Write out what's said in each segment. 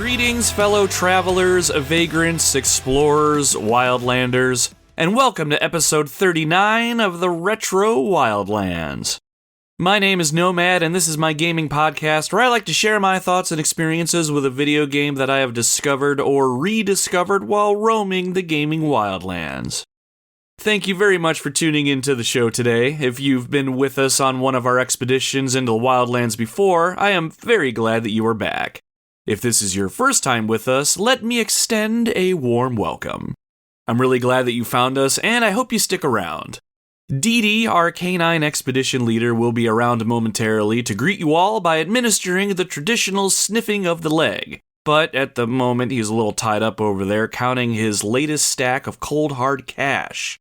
Greetings, fellow travelers, vagrants, explorers, wildlanders, and welcome to episode 39 of the Retro Wildlands. My name is Nomad, and this is my gaming podcast where I like to share my thoughts and experiences with a video game that I have discovered or rediscovered while roaming the gaming wildlands. Thank you very much for tuning into the show today. If you've been with us on one of our expeditions into the wildlands before, I am very glad that you are back. If this is your first time with us, let me extend a warm welcome. I'm really glad that you found us, and I hope you stick around. Dee Dee, our canine expedition leader, will be around momentarily to greet you all by administering the traditional sniffing of the leg. But at the moment, he's a little tied up over there counting his latest stack of cold hard cash.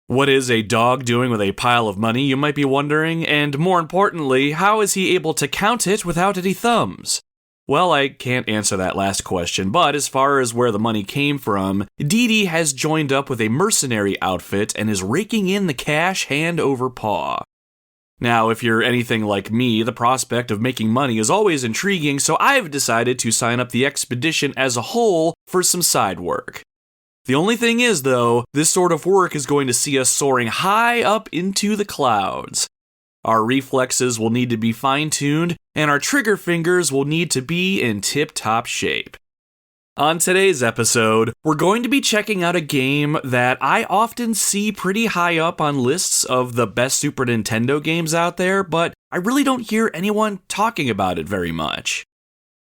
What is a dog doing with a pile of money, you might be wondering, and more importantly, how is he able to count it without any thumbs? Well, I can't answer that last question, but as far as where the money came from, Dee Dee has joined up with a mercenary outfit and is raking in the cash hand over paw. Now, if you're anything like me, the prospect of making money is always intriguing, so I've decided to sign up the expedition as a whole for some side work. The only thing is, though, this sort of work is going to see us soaring high up into the clouds. Our reflexes will need to be fine-tuned, and our trigger fingers will need to be in tip-top shape. On today's episode, we're going to be checking out a game that I often see pretty high up on lists of the best Super Nintendo games out there, but I really don't hear anyone talking about it very much.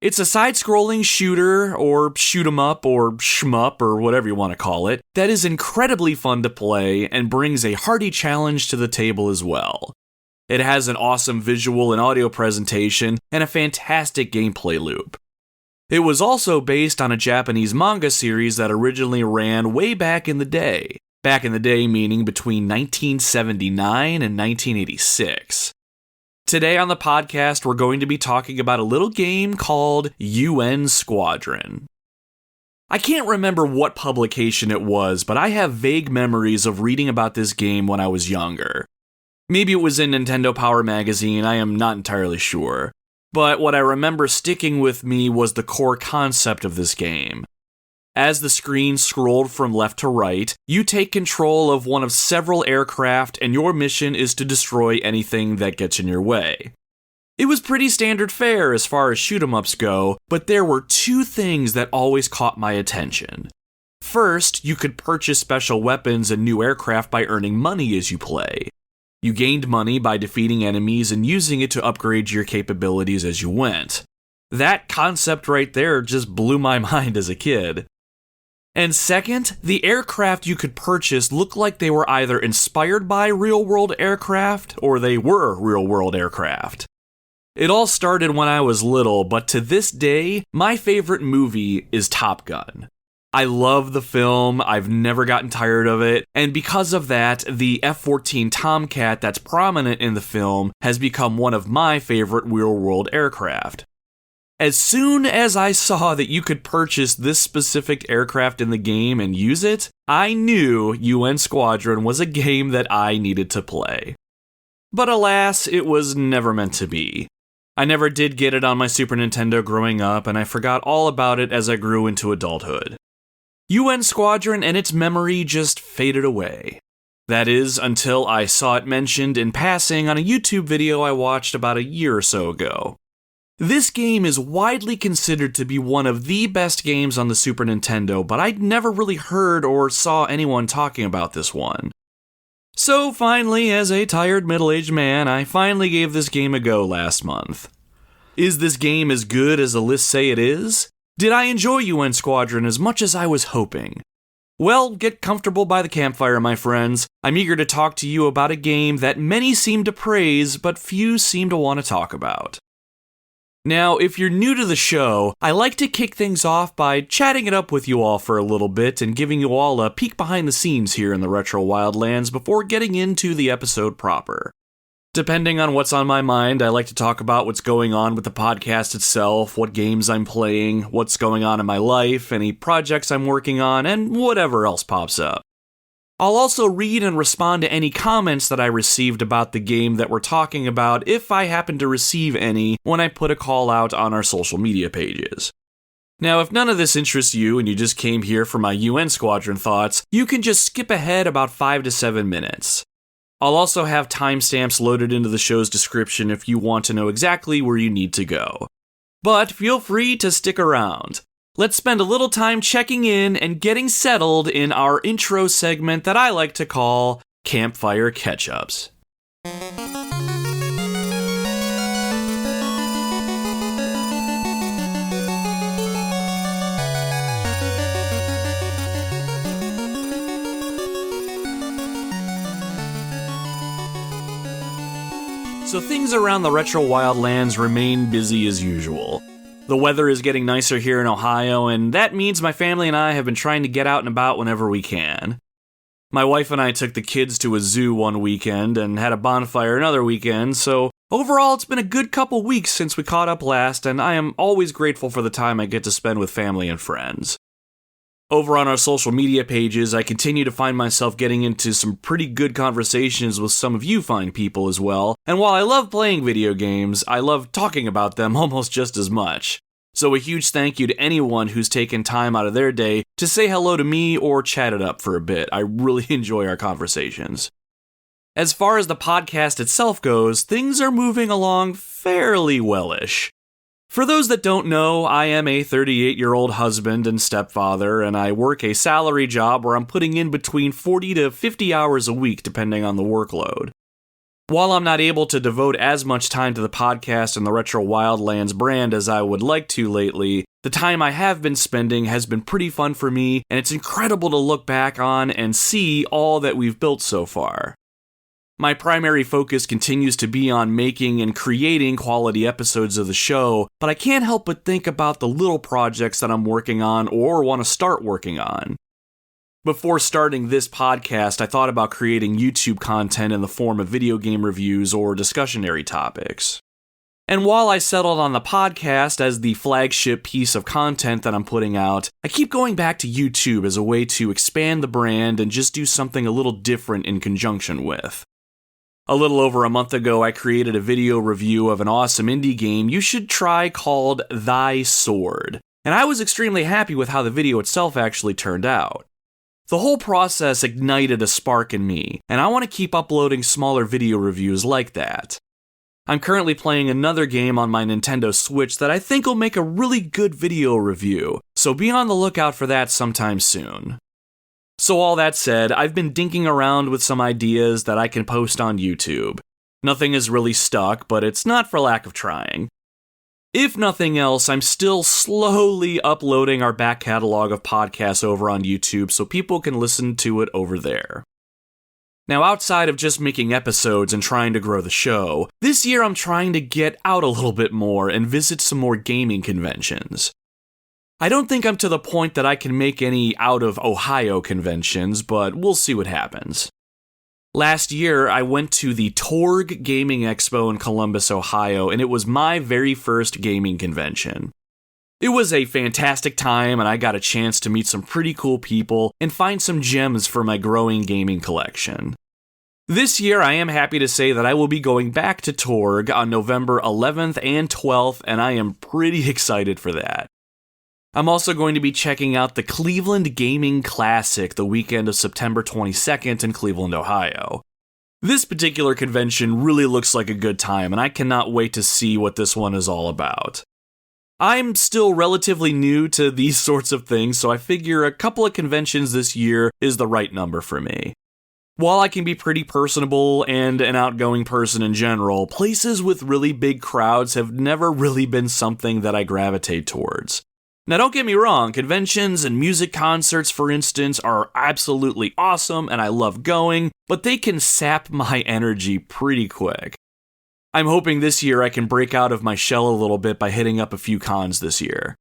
It's a side-scrolling shooter, or shoot-'em-up, or shmup, or whatever you want to call it, that is incredibly fun to play and brings a hearty challenge to the table as well. It has an awesome visual and audio presentation and a fantastic gameplay loop. It was also based on a Japanese manga series that originally ran way back in the day. Back in the day meaning between 1979 and 1986. Today on the podcast, we're going to be talking about a little game called UN Squadron. I can't remember what publication it was, but I have vague memories of reading about this game when I was younger. Maybe it was in Nintendo Power Magazine, I am not entirely sure. But what I remember sticking with me was the core concept of this game. As the screen scrolled from left to right, you take control of one of several aircraft and your mission is to destroy anything that gets in your way. It was pretty standard fare as far as shoot-'em-ups go, but there were two things that always caught my attention. First, you could purchase special weapons and new aircraft by earning money as you play. You gained money by defeating enemies and using it to upgrade your capabilities as you went. That concept right there just blew my mind as a kid. And second, the aircraft you could purchase looked like they were either inspired by real-world aircraft or they were real-world aircraft. It all started when I was little, but to this day, my favorite movie is Top Gun. I love the film, I've never gotten tired of it, and because of that, the F-14 Tomcat that's prominent in the film has become one of my favorite real-world aircraft. As soon as I saw that you could purchase this specific aircraft in the game and use it, I knew UN Squadron was a game that I needed to play. But alas, it was never meant to be. I never did get it on my Super Nintendo growing up, and I forgot all about it as I grew into adulthood. UN Squadron and its memory just faded away. That is, until I saw it mentioned in passing on a YouTube video I watched about a year or so ago. This game is widely considered to be one of the best games on the Super Nintendo, but I'd never really heard or saw anyone talking about this one. So finally, as a tired middle-aged man, I finally gave this game a go last month. Is this game as good as the lists say it is? Did I enjoy UN Squadron as much as I was hoping? Well, get comfortable by the campfire, my friends. I'm eager to talk to you about a game that many seem to praise, but few seem to want to talk about. Now, if you're new to the show, I like to kick things off by chatting it up with you all for a little bit and giving you all a peek behind the scenes here in the Retro Wildlands before getting into the episode proper. Depending on what's on my mind, I like to talk about what's going on with the podcast itself, what games I'm playing, what's going on in my life, any projects I'm working on, and whatever else pops up. I'll also read and respond to any comments that I received about the game that we're talking about if I happen to receive any when I put a call out on our social media pages. Now, if none of this interests you and you just came here for my UN Squadron thoughts, you can just skip ahead about 5 to 7 minutes. I'll also have timestamps loaded into the show's description if you want to know exactly where you need to go. But feel free to stick around. Let's spend a little time checking in and getting settled in our intro segment that I like to call Campfire CatchUps. So things around the retro wildlands remain busy as usual. The weather is getting nicer here in Ohio, and that means my family and I have been trying to get out and about whenever we can. My wife and I took the kids to a zoo one weekend and had a bonfire another weekend, so overall it's been a good couple weeks since we caught up last, and I am always grateful for the time I get to spend with family and friends. Over on our social media pages, I continue to find myself getting into some pretty good conversations with some of you fine people as well, and while I love playing video games, I love talking about them almost just as much. So a huge thank you to anyone who's taken time out of their day to say hello to me or chat it up for a bit. I really enjoy our conversations. As far as the podcast itself goes, things are moving along fairly well-ish. For those that don't know, I am a 38-year-old husband and stepfather, and I work a salary job where I'm putting in between 40 to 50 hours a week depending on the workload. While I'm not able to devote as much time to the podcast and the Retro Wildlands brand as I would like to lately, the time I have been spending has been pretty fun for me, and it's incredible to look back on and see all that we've built so far. My primary focus continues to be on making and creating quality episodes of the show, but I can't help but think about the little projects that I'm working on or want to start working on. Before starting this podcast, I thought about creating YouTube content in the form of video game reviews or discussionary topics. And while I settled on the podcast as the flagship piece of content that I'm putting out, I keep going back to YouTube as a way to expand the brand and just do something a little different in conjunction with. A little over a month ago, I created a video review of an awesome indie game you should try called Thy Sword, and I was extremely happy with how the video itself actually turned out. The whole process ignited a spark in me, and I want to keep uploading smaller video reviews like that. I'm currently playing another game on my Nintendo Switch that I think will make a really good video review, so be on the lookout for that sometime soon. So all that said, I've been dinking around with some ideas that I can post on YouTube. Nothing is really stuck, but it's not for lack of trying. If nothing else, I'm still slowly uploading our back catalog of podcasts over on YouTube so people can listen to it over there. Now, outside of just making episodes and trying to grow the show, this year I'm trying to get out a little bit more and visit some more gaming conventions. I don't think I'm to the point that I can make any out-of-Ohio conventions, but we'll see what happens. Last year, I went to the Torg Gaming Expo in Columbus, Ohio, and it was my very first gaming convention. It was a fantastic time, and I got a chance to meet some pretty cool people and find some gems for my growing gaming collection. This year, I am happy to say that I will be going back to Torg on November 11th and 12th, and I am pretty excited for that. I'm also going to be checking out the Cleveland Gaming Classic the weekend of September 22nd in Cleveland, Ohio. This particular convention really looks like a good time, and I cannot wait to see what this one is all about. I'm still relatively new to these sorts of things, so I figure a couple of conventions this year is the right number for me. While I can be pretty personable and an outgoing person in general, places with really big crowds have never really been something that I gravitate towards. Now don't get me wrong, conventions and music concerts, for instance, are absolutely awesome and I love going, but they can sap my energy pretty quick. I'm hoping this year I can break out of my shell a little bit by hitting up a few cons this year.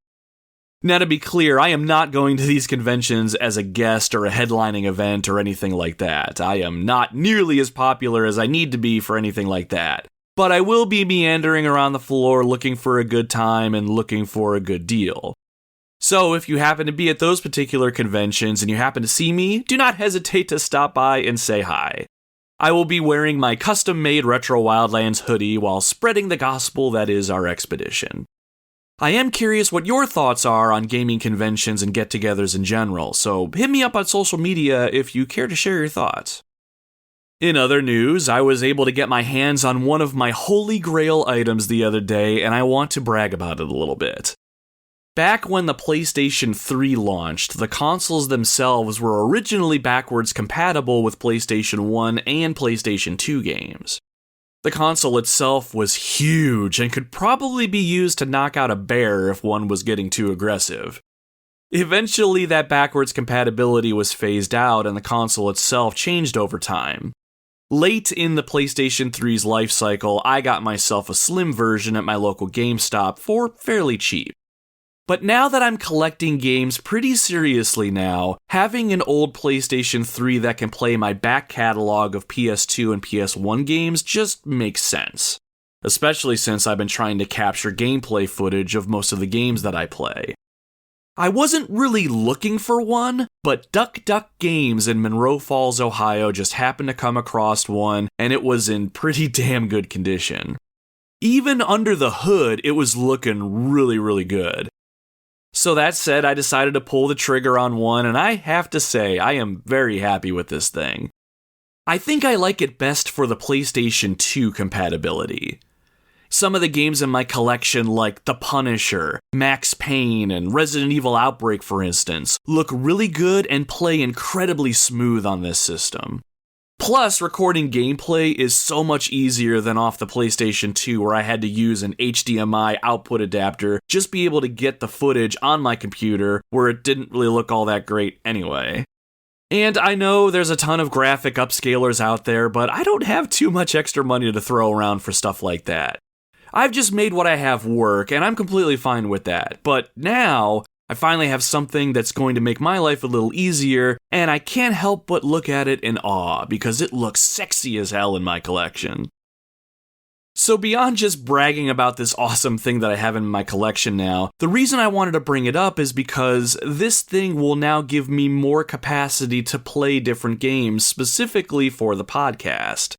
Now to be clear, I am not going to these conventions as a guest or a headlining event or anything like that. I am not nearly as popular as I need to be for anything like that. But I will be meandering around the floor looking for a good time and looking for a good deal. So if you happen to be at those particular conventions and you happen to see me, do not hesitate to stop by and say hi. I will be wearing my custom-made Retro Wildlands hoodie while spreading the gospel that is our expedition. I am curious what your thoughts are on gaming conventions and get-togethers in general, so hit me up on social media if you care to share your thoughts. In other news, I was able to get my hands on one of my holy grail items the other day, and I want to brag about it a little bit. Back when the PlayStation 3 launched, the consoles themselves were originally backwards compatible with PlayStation 1 and PlayStation 2 games. The console itself was huge and could probably be used to knock out a bear if one was getting too aggressive. Eventually, that backwards compatibility was phased out and the console itself changed over time. Late in the PlayStation 3's life cycle, I got myself a slim version at my local GameStop for fairly cheap. But now that I'm collecting games pretty seriously now, having an old PlayStation 3 that can play my back catalog of PS2 and PS1 games just makes sense. Especially since I've been trying to capture gameplay footage of most of the games that I play. I wasn't really looking for one, but Duck Duck Games in Monroe Falls, Ohio just happened to come across one, and it was in pretty damn good condition. Even under the hood, it was looking really good. So that said, I decided to pull the trigger on one, and I have to say, I am very happy with this thing. I think I like it best for the PlayStation 2 compatibility. Some of the games in my collection, like The Punisher, Max Payne, and Resident Evil Outbreak, for instance, look really good and play incredibly smooth on this system. Plus, recording gameplay is so much easier than off the PlayStation 2 where I had to use an HDMI output adapter just be able to get the footage on my computer where it didn't really look all that great anyway. And I know there's a ton of graphic upscalers out there, but I don't have too much extra money to throw around for stuff like that. I've just made what I have work, and I'm completely fine with that. But now, I finally have something that's going to make my life a little easier, and I can't help but look at it in awe, because it looks sexy as hell in my collection. So beyond just bragging about this awesome thing that I have in my collection now, the reason I wanted to bring it up is because this thing will now give me more capacity to play different games specifically for the podcast.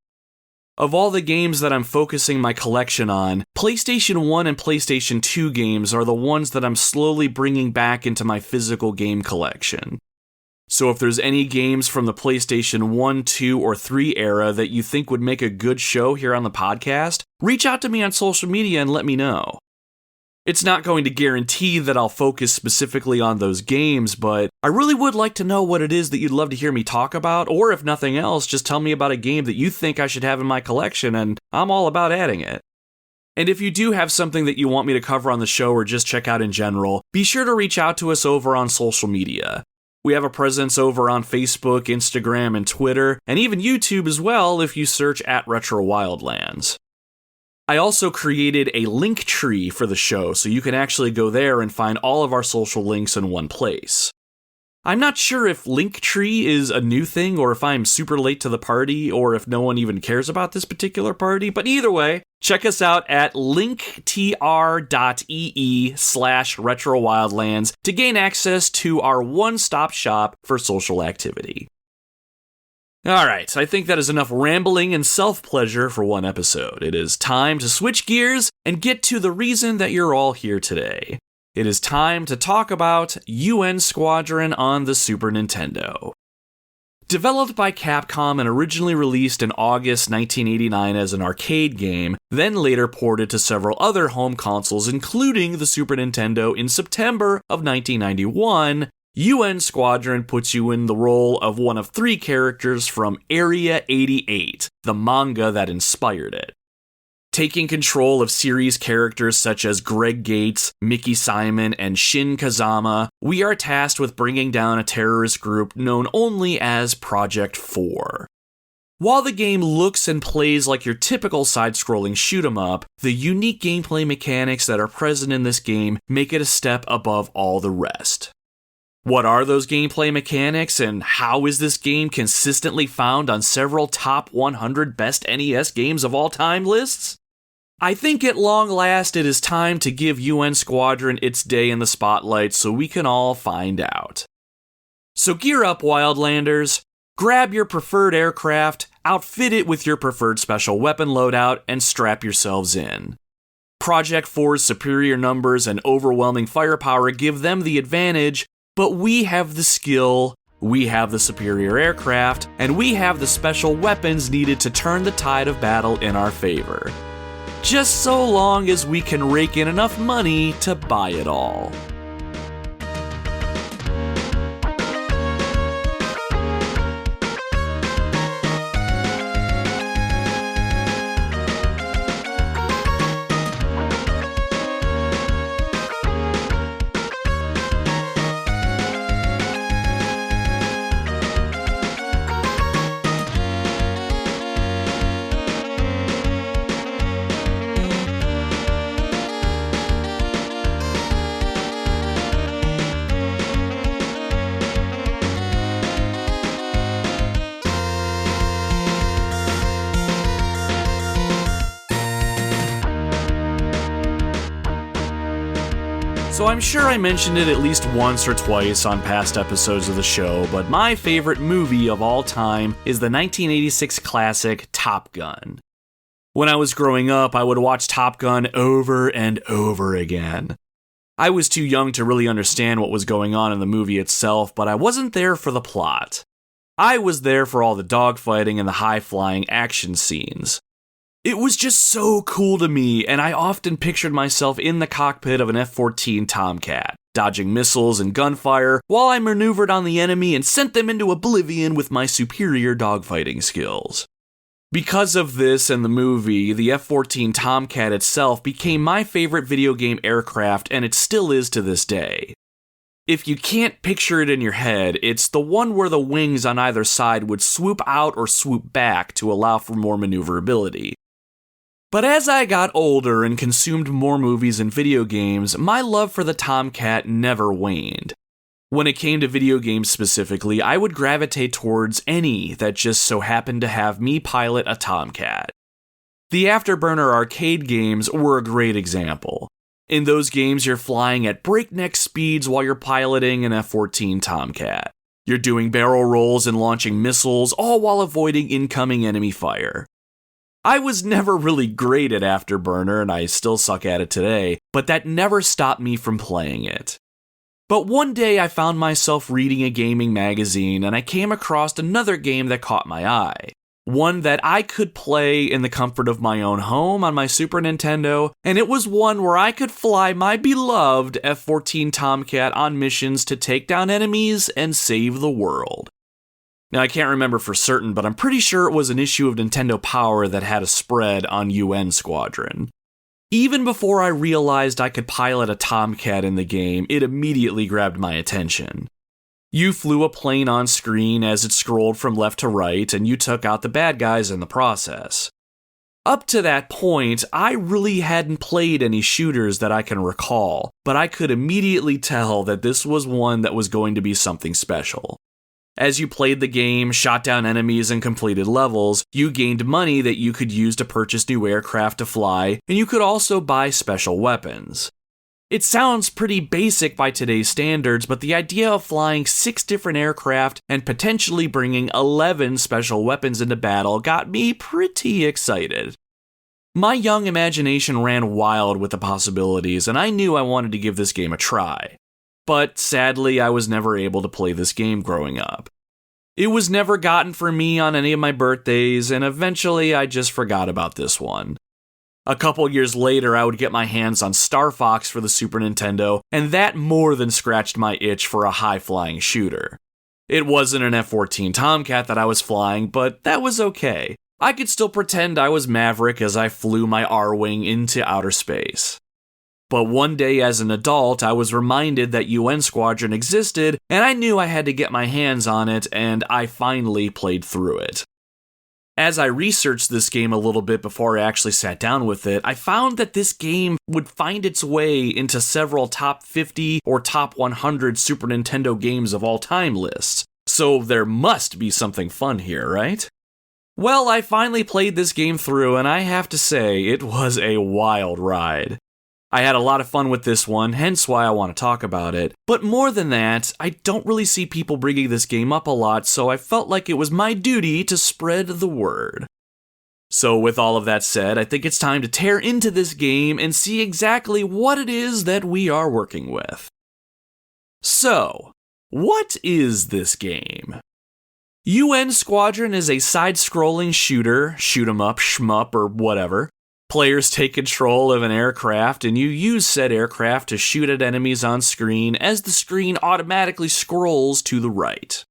Of all the games that I'm focusing my collection on, PlayStation 1 and PlayStation 2 games are the ones that I'm slowly bringing back into my physical game collection. So if there's any games from the PlayStation 1, 2, or 3 era that you think would make a good show here on the podcast, reach out to me on social media and let me know. It's not going to guarantee that I'll focus specifically on those games, but I really would like to know what it is that you'd love to hear me talk about, or if nothing else, just tell me about a game that you think I should have in my collection, and I'm all about adding it. And if you do have something that you want me to cover on the show or just check out in general, be sure to reach out to us over on social media. We have a presence over on Facebook, Instagram, and Twitter, and even YouTube as well if you search at Retro Wildlands. I also created a link tree for the show, so you can actually go there and find all of our social links in one place. I'm not sure if Linktree is a new thing, or if I'm super late to the party, or if no one even cares about this particular party, but either way, check us out at linktr.ee/RetroWildlands to gain access to our one-stop shop for social activity. Alright, I think that is enough rambling and self-pleasure for one episode. It is time to switch gears and get to the reason that you're all here today. It is time to talk about UN Squadron on the Super Nintendo. Developed by Capcom and originally released in August 1989 as an arcade game, then later ported to several other home consoles including the Super Nintendo in September of 1991, UN Squadron puts you in the role of one of three characters from Area 88, the manga that inspired it. Taking control of series characters such as Greg Gates, Mickey Simon, and Shin Kazama, we are tasked with bringing down a terrorist group known only as Project 4. While the game looks and plays like your typical side-scrolling shoot-'em-up, the unique gameplay mechanics that are present in this game make it a step above all the rest. What are those gameplay mechanics, and how is this game consistently found on several top 100 best NES games of all time lists? I think at long last it is time to give UN Squadron its day in the spotlight so we can all find out. So gear up, Wildlanders, grab your preferred aircraft, outfit it with your preferred special weapon loadout, and strap yourselves in. Project 4's superior numbers and overwhelming firepower give them the advantage, but we have the skill, we have the superior aircraft, and we have the special weapons needed to turn the tide of battle in our favor. Just so long as we can rake in enough money to buy it all. So I'm sure I mentioned it at least once or twice on past episodes of the show, but my favorite movie of all time is the 1986 classic Top Gun. When I was growing up, I would watch Top Gun over and over again. I was too young to really understand what was going on in the movie itself, but I wasn't there for the plot. I was there for all the dogfighting and the high-flying action scenes. It was just so cool to me, and I often pictured myself in the cockpit of an F-14 Tomcat, dodging missiles and gunfire while I maneuvered on the enemy and sent them into oblivion with my superior dogfighting skills. Because of this and the movie, the F-14 Tomcat itself became my favorite video game aircraft, and it still is to this day. If you can't picture it in your head, it's the one where the wings on either side would swoop out or swoop back to allow for more maneuverability. But as I got older and consumed more movies and video games, my love for the Tomcat never waned. When it came to video games specifically, I would gravitate towards any that just so happened to have me pilot a Tomcat. The Afterburner arcade games were a great example. In those games, you're flying at breakneck speeds while you're piloting an F-14 Tomcat. You're doing barrel rolls and launching missiles, all while avoiding incoming enemy fire. I was never really great at Afterburner, and I still suck at it today, but that never stopped me from playing it. But one day I found myself reading a gaming magazine, and I came across another game that caught my eye. One that I could play in the comfort of my own home on my Super Nintendo, and it was one where I could fly my beloved F-14 Tomcat on missions to take down enemies and save the world. Now, I can't remember for certain, but I'm pretty sure it was an issue of Nintendo Power that had a spread on UN Squadron. Even before I realized I could pilot a Tomcat in the game, it immediately grabbed my attention. You flew a plane on screen as it scrolled from left to right, and you took out the bad guys in the process. Up to that point, I really hadn't played any shooters that I can recall, but I could immediately tell that this was one that was going to be something special. As you played the game, shot down enemies, and completed levels, you gained money that you could use to purchase new aircraft to fly, and you could also buy special weapons. It sounds pretty basic by today's standards, but the idea of flying 6 different aircraft and potentially bringing 11 special weapons into battle got me pretty excited. My young imagination ran wild with the possibilities, and I knew I wanted to give this game a try. But sadly, I was never able to play this game growing up. It was never gotten for me on any of my birthdays, and eventually I just forgot about this one. A couple years later, I would get my hands on Star Fox for the Super Nintendo, and that more than scratched my itch for a high-flying shooter. It wasn't an F-14 Tomcat that I was flying, but that was okay. I could still pretend I was Maverick as I flew my R-Wing into outer space. But one day as an adult, I was reminded that UN Squadron existed, and I knew I had to get my hands on it, and I finally played through it. As I researched this game a little bit before I actually sat down with it, I found that this game would find its way into several top 50 or top 100 Super Nintendo games of all time lists, so there must be something fun here, right? Well, I finally played this game through, and I have to say, it was a wild ride. I had a lot of fun with this one, hence why I want to talk about it. But more than that, I don't really see people bringing this game up a lot, so I felt like it was my duty to spread the word. So with all of that said, I think it's time to tear into this game and see exactly what it is that we are working with. So, what is this game? UN Squadron is a side-scrolling shooter, shoot 'em up, shmup, or whatever. Players take control of an aircraft, and you use said aircraft to shoot at enemies on screen as the screen automatically scrolls to the right.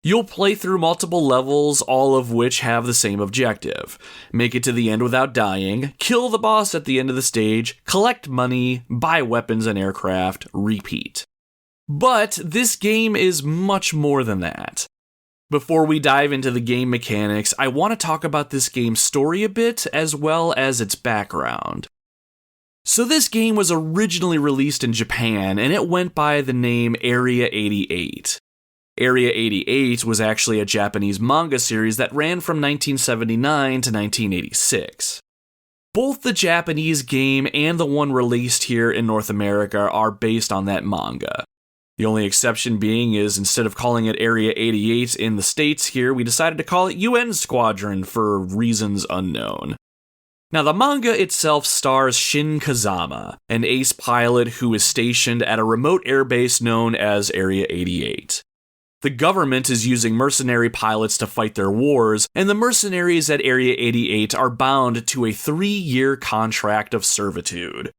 You'll play through multiple levels, all of which have the same objective. Make it to the end without dying, kill the boss at the end of the stage, collect money, buy weapons and aircraft, repeat. But this game is much more than that. Before we dive into the game mechanics, I want to talk about this game's story a bit, as well as its background. So this game was originally released in Japan, and it went by the name Area 88. Area 88 was actually a Japanese manga series that ran from 1979 to 1986. Both the Japanese game and the one released here in North America are based on that manga. The only exception being is instead of calling it Area 88 in the States here, we decided to call it UN Squadron for reasons unknown. Now, the manga itself stars Shin Kazama, an ace pilot who is stationed at a remote airbase known as Area 88. The government is using mercenary pilots to fight their wars, and the mercenaries at Area 88 are bound to a 3-year contract of servitude.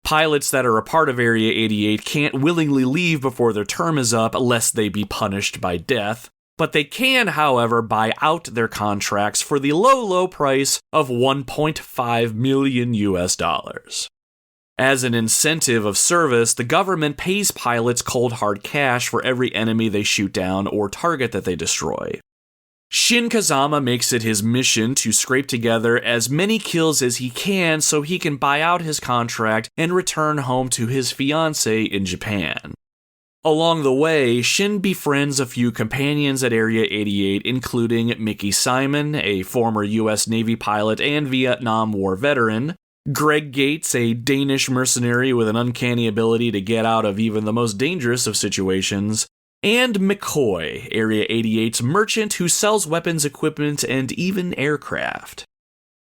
Pilots that are a part of Area 88 can't willingly leave before their term is up lest they be punished by death, but they can, however, buy out their contracts for the low price of $1.5 million. As an incentive of service, the government pays pilots cold hard cash for every enemy they shoot down or target that they destroy. Shin Kazama makes it his mission to scrape together as many kills as he can so he can buy out his contract and return home to his fiancée in Japan. Along the way, Shin befriends a few companions at Area 88, including Mickey Simon, a former US Navy pilot and Vietnam War veteran, Greg Gates, a Danish mercenary with an uncanny ability to get out of even the most dangerous of situations, and McCoy, Area 88's merchant who sells weapons, equipment, and even aircraft.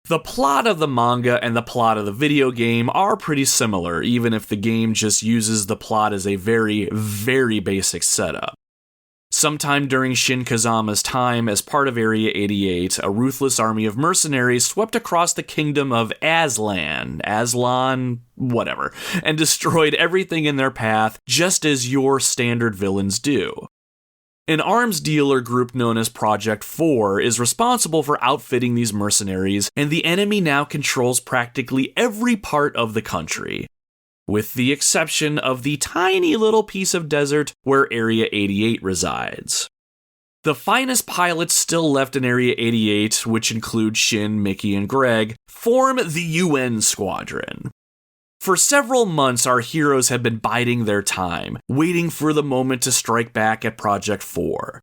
The plot of the manga and the plot of the video game are pretty similar, even if the game just uses the plot as a very, very basic setup. Sometime during Shin Kazama's time as part of Area 88, a ruthless army of mercenaries swept across the kingdom of Aslan, whatever, and destroyed everything in their path, just as your standard villains do. An arms dealer group known as Project 4 is responsible for outfitting these mercenaries, and the enemy now controls practically every part of the country, with the exception of the tiny little piece of desert where Area 88 resides. The finest pilots still left in Area 88, which include Shin, Mickey, and Greg, form the UN Squadron. For several months, our heroes have been biding their time, waiting for the moment to strike back at Project 4.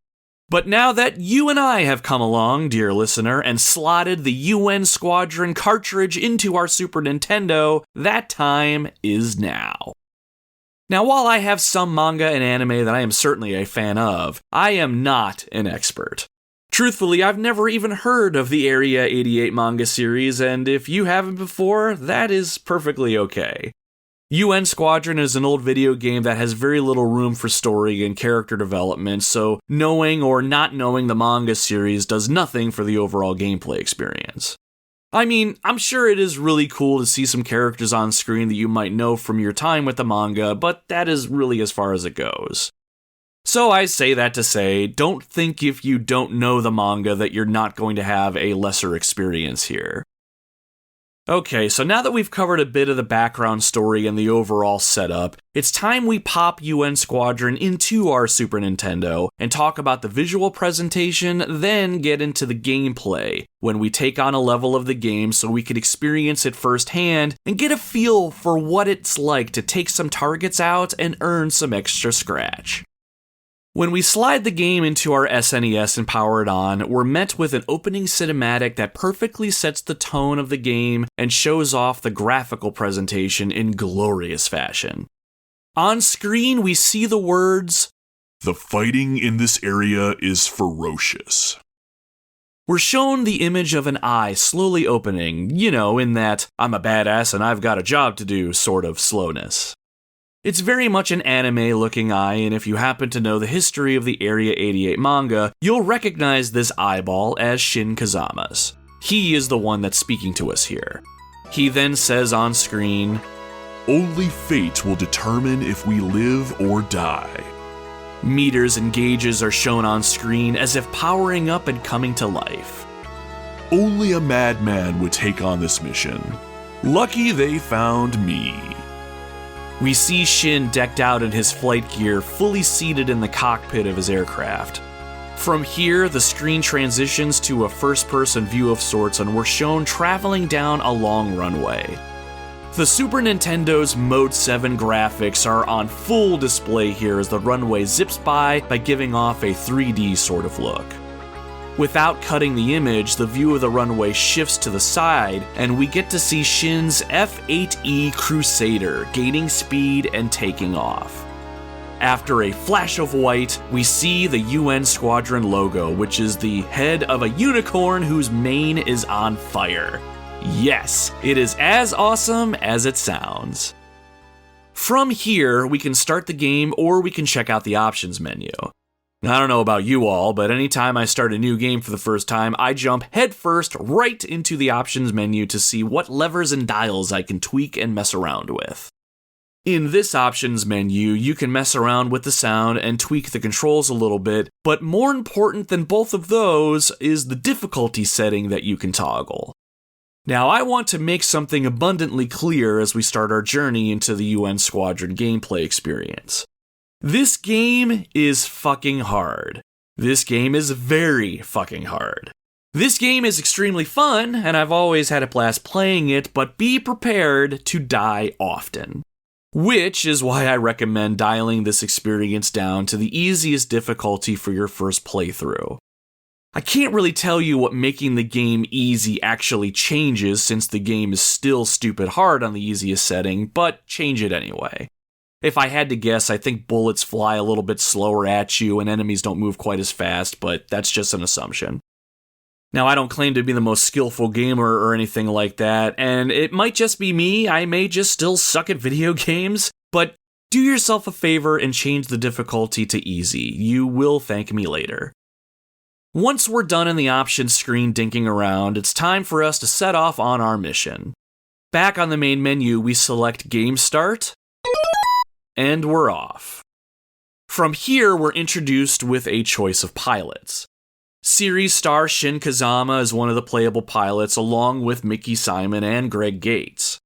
But now that you and I have come along, dear listener, and slotted the UN Squadron cartridge into our Super Nintendo, that time is now. Now, while I have some manga and anime that I am certainly a fan of, I am not an expert. Truthfully, I've never even heard of the Area 88 manga series, and if you haven't before, that is perfectly okay. UN Squadron is an old video game that has very little room for story and character development, so knowing or not knowing the manga series does nothing for the overall gameplay experience. I mean, I'm sure it is really cool to see some characters on screen that you might know from your time with the manga, but that is really as far as it goes. So I say that to say, don't think if you don't know the manga that you're not going to have a lesser experience here. Okay, so now that we've covered a bit of the background story and the overall setup, it's time we pop UN Squadron into our Super Nintendo and talk about the visual presentation, then get into the gameplay, when we take on a level of the game so we can experience it firsthand and get a feel for what it's like to take some targets out and earn some extra scratch. When we slide the game into our SNES and power it on, we're met with an opening cinematic that perfectly sets the tone of the game and shows off the graphical presentation in glorious fashion. On screen, we see the words, "The fighting in this area is ferocious." We're shown the image of an eye slowly opening, in that I'm a badass and I've got a job to do sort of slowness. It's very much an anime-looking eye, and if you happen to know the history of the Area 88 manga, you'll recognize this eyeball as Shin Kazama's. He is the one that's speaking to us here. He then says on screen, "Only fate will determine if we live or die." Meters and gauges are shown on screen as if powering up and coming to life. "Only a madman would take on this mission. Lucky they found me." We see Shin decked out in his flight gear, fully seated in the cockpit of his aircraft. From here, the screen transitions to a first-person view of sorts, and we're shown traveling down a long runway. The Super Nintendo's Mode 7 graphics are on full display here as the runway zips by giving off a 3D sort of look. Without cutting the image, the view of the runway shifts to the side, and we get to see Shin's F-8E Crusader gaining speed and taking off. After a flash of white, we see the UN Squadron logo, which is the head of a unicorn whose mane is on fire. Yes, it is as awesome as it sounds. From here, we can start the game or we can check out the options menu. I don't know about you all, but anytime I start a new game for the first time, I jump headfirst right into the options menu to see what levers and dials I can tweak and mess around with. In this options menu, you can mess around with the sound and tweak the controls a little bit, but more important than both of those is the difficulty setting that you can toggle. Now, I want to make something abundantly clear as we start our journey into the UN Squadron gameplay experience. This game is fucking hard. This game is very fucking hard. This game is extremely fun, and I've always had a blast playing it, but be prepared to die often. Which is why I recommend dialing this experience down to the easiest difficulty for your first playthrough. I can't really tell you what making the game easy actually changes since the game is still stupid hard on the easiest setting, but change it anyway. If I had to guess, I think bullets fly a little bit slower at you and enemies don't move quite as fast, but that's just an assumption. Now, I don't claim to be the most skillful gamer or anything like that, and it might just be me, I may just still suck at video games, but do yourself a favor and change the difficulty to easy. You will thank me later. Once we're done in the options screen dinking around, it's time for us to set off on our mission. Back on the main menu, we select Game Start, and we're off. From here, we're introduced with a choice of pilots. Series star Shin Kazama is one of the playable pilots, along with Mickey Simon and Greg Gates.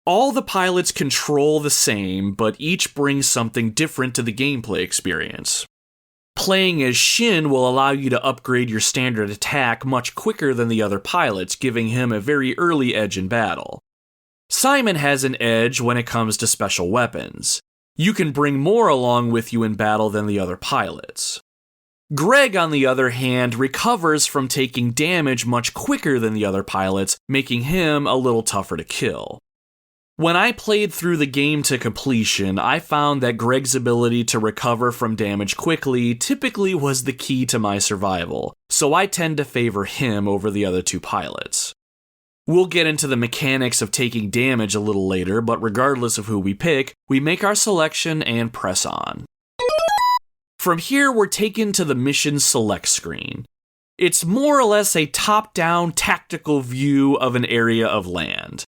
All the pilots control the same, but each brings something different to the gameplay experience. Playing as Shin will allow you to upgrade your standard attack much quicker than the other pilots, giving him a very early edge in battle. Simon has an edge when it comes to special weapons. You can bring more along with you in battle than the other pilots. Greg, on the other hand, recovers from taking damage much quicker than the other pilots, making him a little tougher to kill. When I played through the game to completion, I found that Greg's ability to recover from damage quickly typically was the key to my survival, so I tend to favor him over the other two pilots. We'll get into the mechanics of taking damage a little later, but regardless of who we pick, we make our selection and press on. From here, we're taken to the mission select screen. It's more or less a top-down tactical view of an area of land.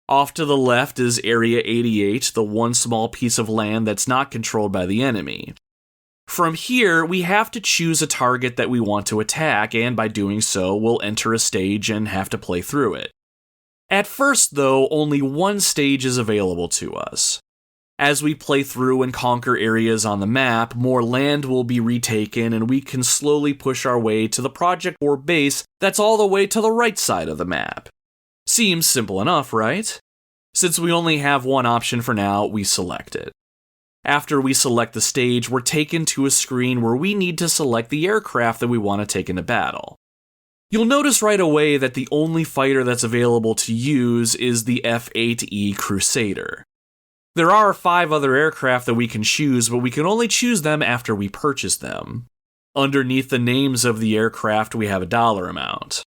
Off to the left is Area 88, the one small piece of land that's not controlled by the enemy. From here, we have to choose a target that we want to attack, and by doing so, we'll enter a stage and have to play through it. At first, though, only one stage is available to us. As we play through and conquer areas on the map, more land will be retaken and we can slowly push our way to the project or base that's all the way to the right side of the map. Seems simple enough, right? Since we only have one option for now, we select it. After we select the stage, we're taken to a screen where we need to select the aircraft that we want to take into battle. You'll notice right away that the only fighter that's available to use is the F-8E Crusader. There are 5 other aircraft that we can choose, but we can only choose them after we purchase them. Underneath the names of the aircraft, we have a dollar amount.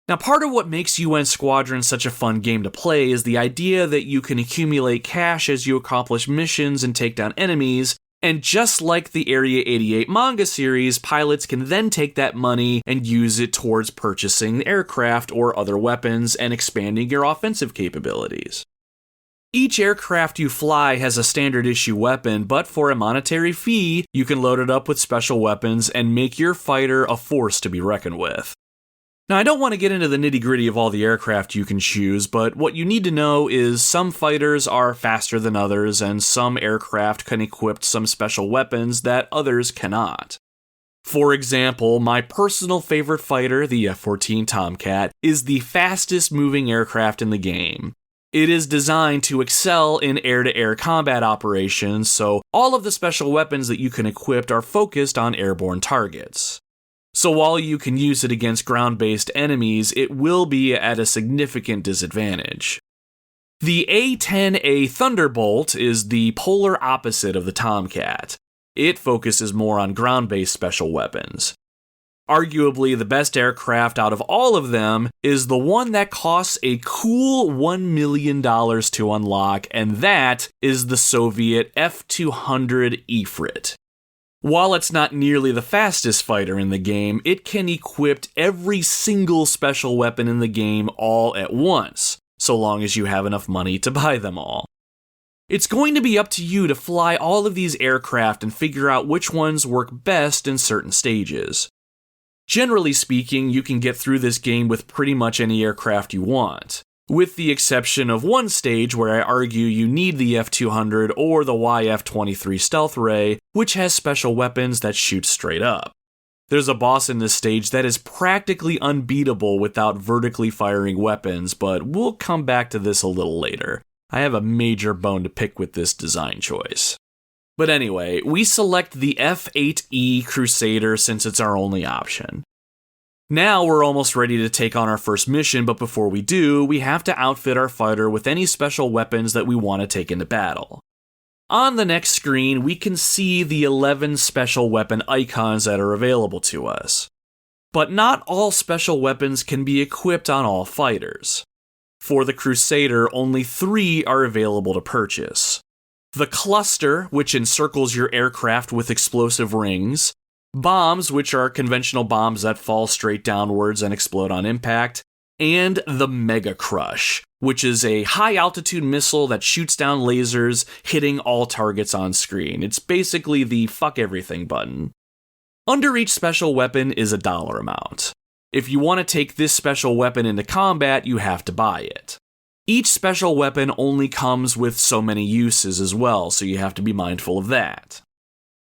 Now, part of what makes UN Squadron such a fun game to play is the idea that you can accumulate cash as you accomplish missions and take down enemies, and just like the Area 88 manga series, pilots can then take that money and use it towards purchasing aircraft or other weapons and expanding your offensive capabilities. Each aircraft you fly has a standard issue weapon, but for a monetary fee, you can load it up with special weapons and make your fighter a force to be reckoned with. Now, I don't want to get into the nitty-gritty of all the aircraft you can choose, but what you need to know is some fighters are faster than others, and some aircraft can equip some special weapons that others cannot. For example, my personal favorite fighter, the F-14 Tomcat, is the fastest moving aircraft in the game. It is designed to excel in air-to-air combat operations, so all of the special weapons that you can equip are focused on airborne targets. So while you can use it against ground-based enemies, it will be at a significant disadvantage. The A-10A Thunderbolt is the polar opposite of the Tomcat. It focuses more on ground-based special weapons. Arguably, the best aircraft out of all of them is the one that costs a cool $1 million to unlock, and that is the Soviet F-200 Ifrit. While it's not nearly the fastest fighter in the game, it can equip every single special weapon in the game all at once, so long as you have enough money to buy them all. It's going to be up to you to fly all of these aircraft and figure out which ones work best in certain stages. Generally speaking, you can get through this game with pretty much any aircraft you want, with the exception of one stage where I argue you need the F-200 or the YF-23 Stealth Ray, which has special weapons that shoot straight up. There's a boss in this stage that is practically unbeatable without vertically firing weapons, but we'll come back to this a little later. I have a major bone to pick with this design choice. But anyway, we select the F-8E Crusader since it's our only option. Now we're almost ready to take on our first mission, but before we do, we have to outfit our fighter with any special weapons that we want to take into battle. On the next screen, we can see the 11 special weapon icons that are available to us. But not all special weapons can be equipped on all fighters. For the Crusader, only 3 are available to purchase. The Cluster, which encircles your aircraft with explosive rings, Bombs, which are conventional bombs that fall straight downwards and explode on impact, and the Mega Crush, which is a high-altitude missile that shoots down lasers, hitting all targets on screen. It's basically the fuck everything button. Under each special weapon is a dollar amount. If you want to take this special weapon into combat, you have to buy it. Each special weapon only comes with so many uses as well, so you have to be mindful of that.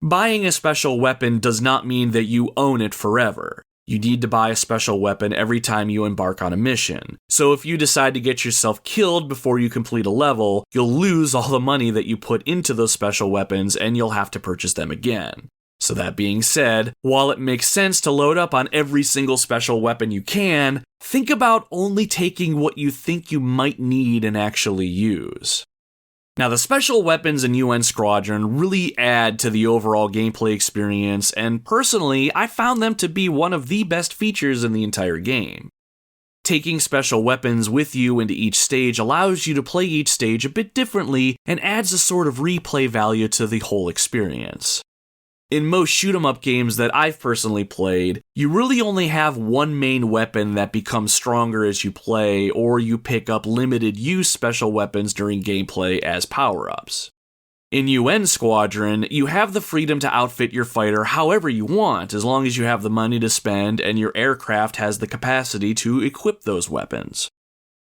Buying a special weapon does not mean that you own it forever. You need to buy a special weapon every time you embark on a mission. So if you decide to get yourself killed before you complete a level, you'll lose all the money that you put into those special weapons and you'll have to purchase them again. So that being said, while it makes sense to load up on every single special weapon you can, think about only taking what you think you might need and actually use. Now, the special weapons in UN Squadron really add to the overall gameplay experience, and personally, I found them to be one of the best features in the entire game. Taking special weapons with you into each stage allows you to play each stage a bit differently and adds a sort of replay value to the whole experience. In most shoot-'em-up games that I've personally played, you really only have one main weapon that becomes stronger as you play, or you pick up limited-use special weapons during gameplay as power-ups. In UN Squadron, you have the freedom to outfit your fighter however you want, as long as you have the money to spend and your aircraft has the capacity to equip those weapons.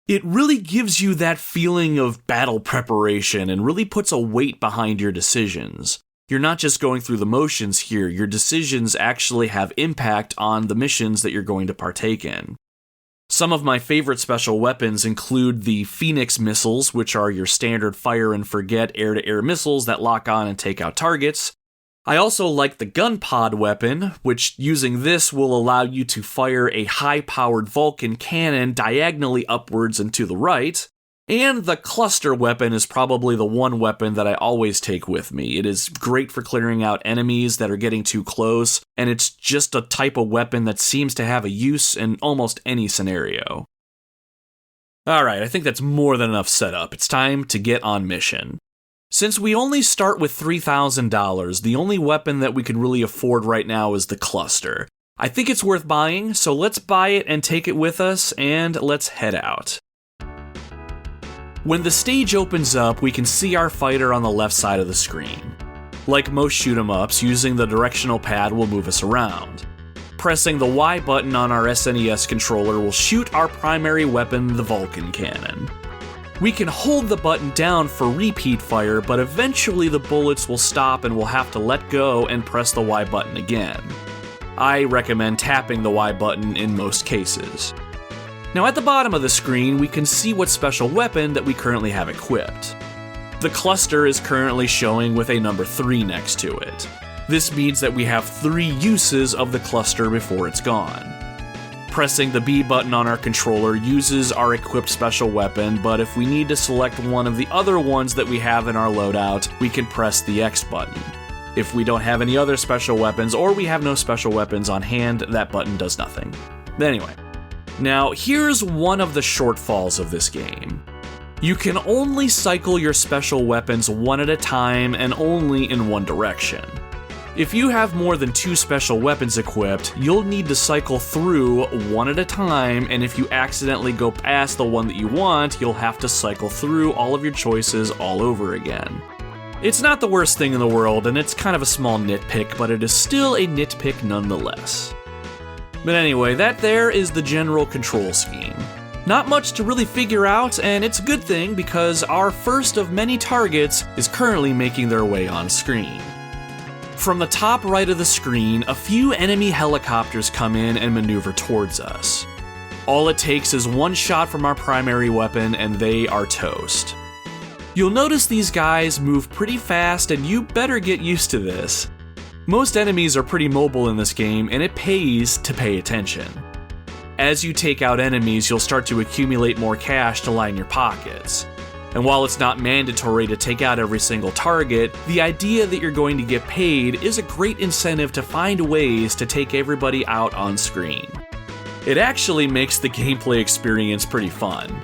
It really gives you that feeling of battle preparation and really puts a weight behind your decisions. You're not just going through the motions here, your decisions actually have impact on the missions that you're going to partake in. Some of my favorite special weapons include the Phoenix missiles, which are your standard fire and forget air-to-air missiles that lock on and take out targets. I also like the gun pod weapon, which using this will allow you to fire a high-powered Vulcan cannon diagonally upwards and to the right. And the cluster weapon is probably the one weapon that I always take with me. It is great for clearing out enemies that are getting too close, and it's just a type of weapon that seems to have a use in almost any scenario. Alright, I think that's more than enough setup. It's time to get on mission. Since we only start with $3,000, the only weapon that we can really afford right now is the cluster. I think it's worth buying, so let's buy it and take it with us, and let's head out. When the stage opens up, we can see our fighter on the left side of the screen. Like most shoot-'em-ups, using the directional pad will move us around. Pressing the Y button on our SNES controller will shoot our primary weapon, the Vulcan Cannon. We can hold the button down for repeat fire, but eventually the bullets will stop and we'll have to let go and press the Y button again. I recommend tapping the Y button in most cases. Now at the bottom of the screen, we can see what special weapon that we currently have equipped. The cluster is currently showing with a number 3 next to it. This means that we have 3 uses of the cluster before it's gone. Pressing the B button on our controller uses our equipped special weapon, but if we need to select one of the other ones that we have in our loadout, we can press the X button. If we don't have any other special weapons, or we have no special weapons on hand, that button does nothing. Anyway. Now, here's one of the shortfalls of this game. You can only cycle your special weapons one at a time and only in one direction. If you have more than 2 special weapons equipped, you'll need to cycle through one at a time, and if you accidentally go past the one that you want, you'll have to cycle through all of your choices all over again. It's not the worst thing in the world, and it's kind of a small nitpick, but it is still a nitpick nonetheless. But anyway, that there is the general control scheme. Not much to really figure out, and it's a good thing because our first of many targets is currently making their way on screen. From the top right of the screen, a few enemy helicopters come in and maneuver towards us. All it takes is one shot from our primary weapon and they are toast. You'll notice these guys move pretty fast and you better get used to this. Most enemies are pretty mobile in this game, and it pays to pay attention. As you take out enemies, you'll start to accumulate more cash to line your pockets. And while it's not mandatory to take out every single target, the idea that you're going to get paid is a great incentive to find ways to take everybody out on screen. It actually makes the gameplay experience pretty fun.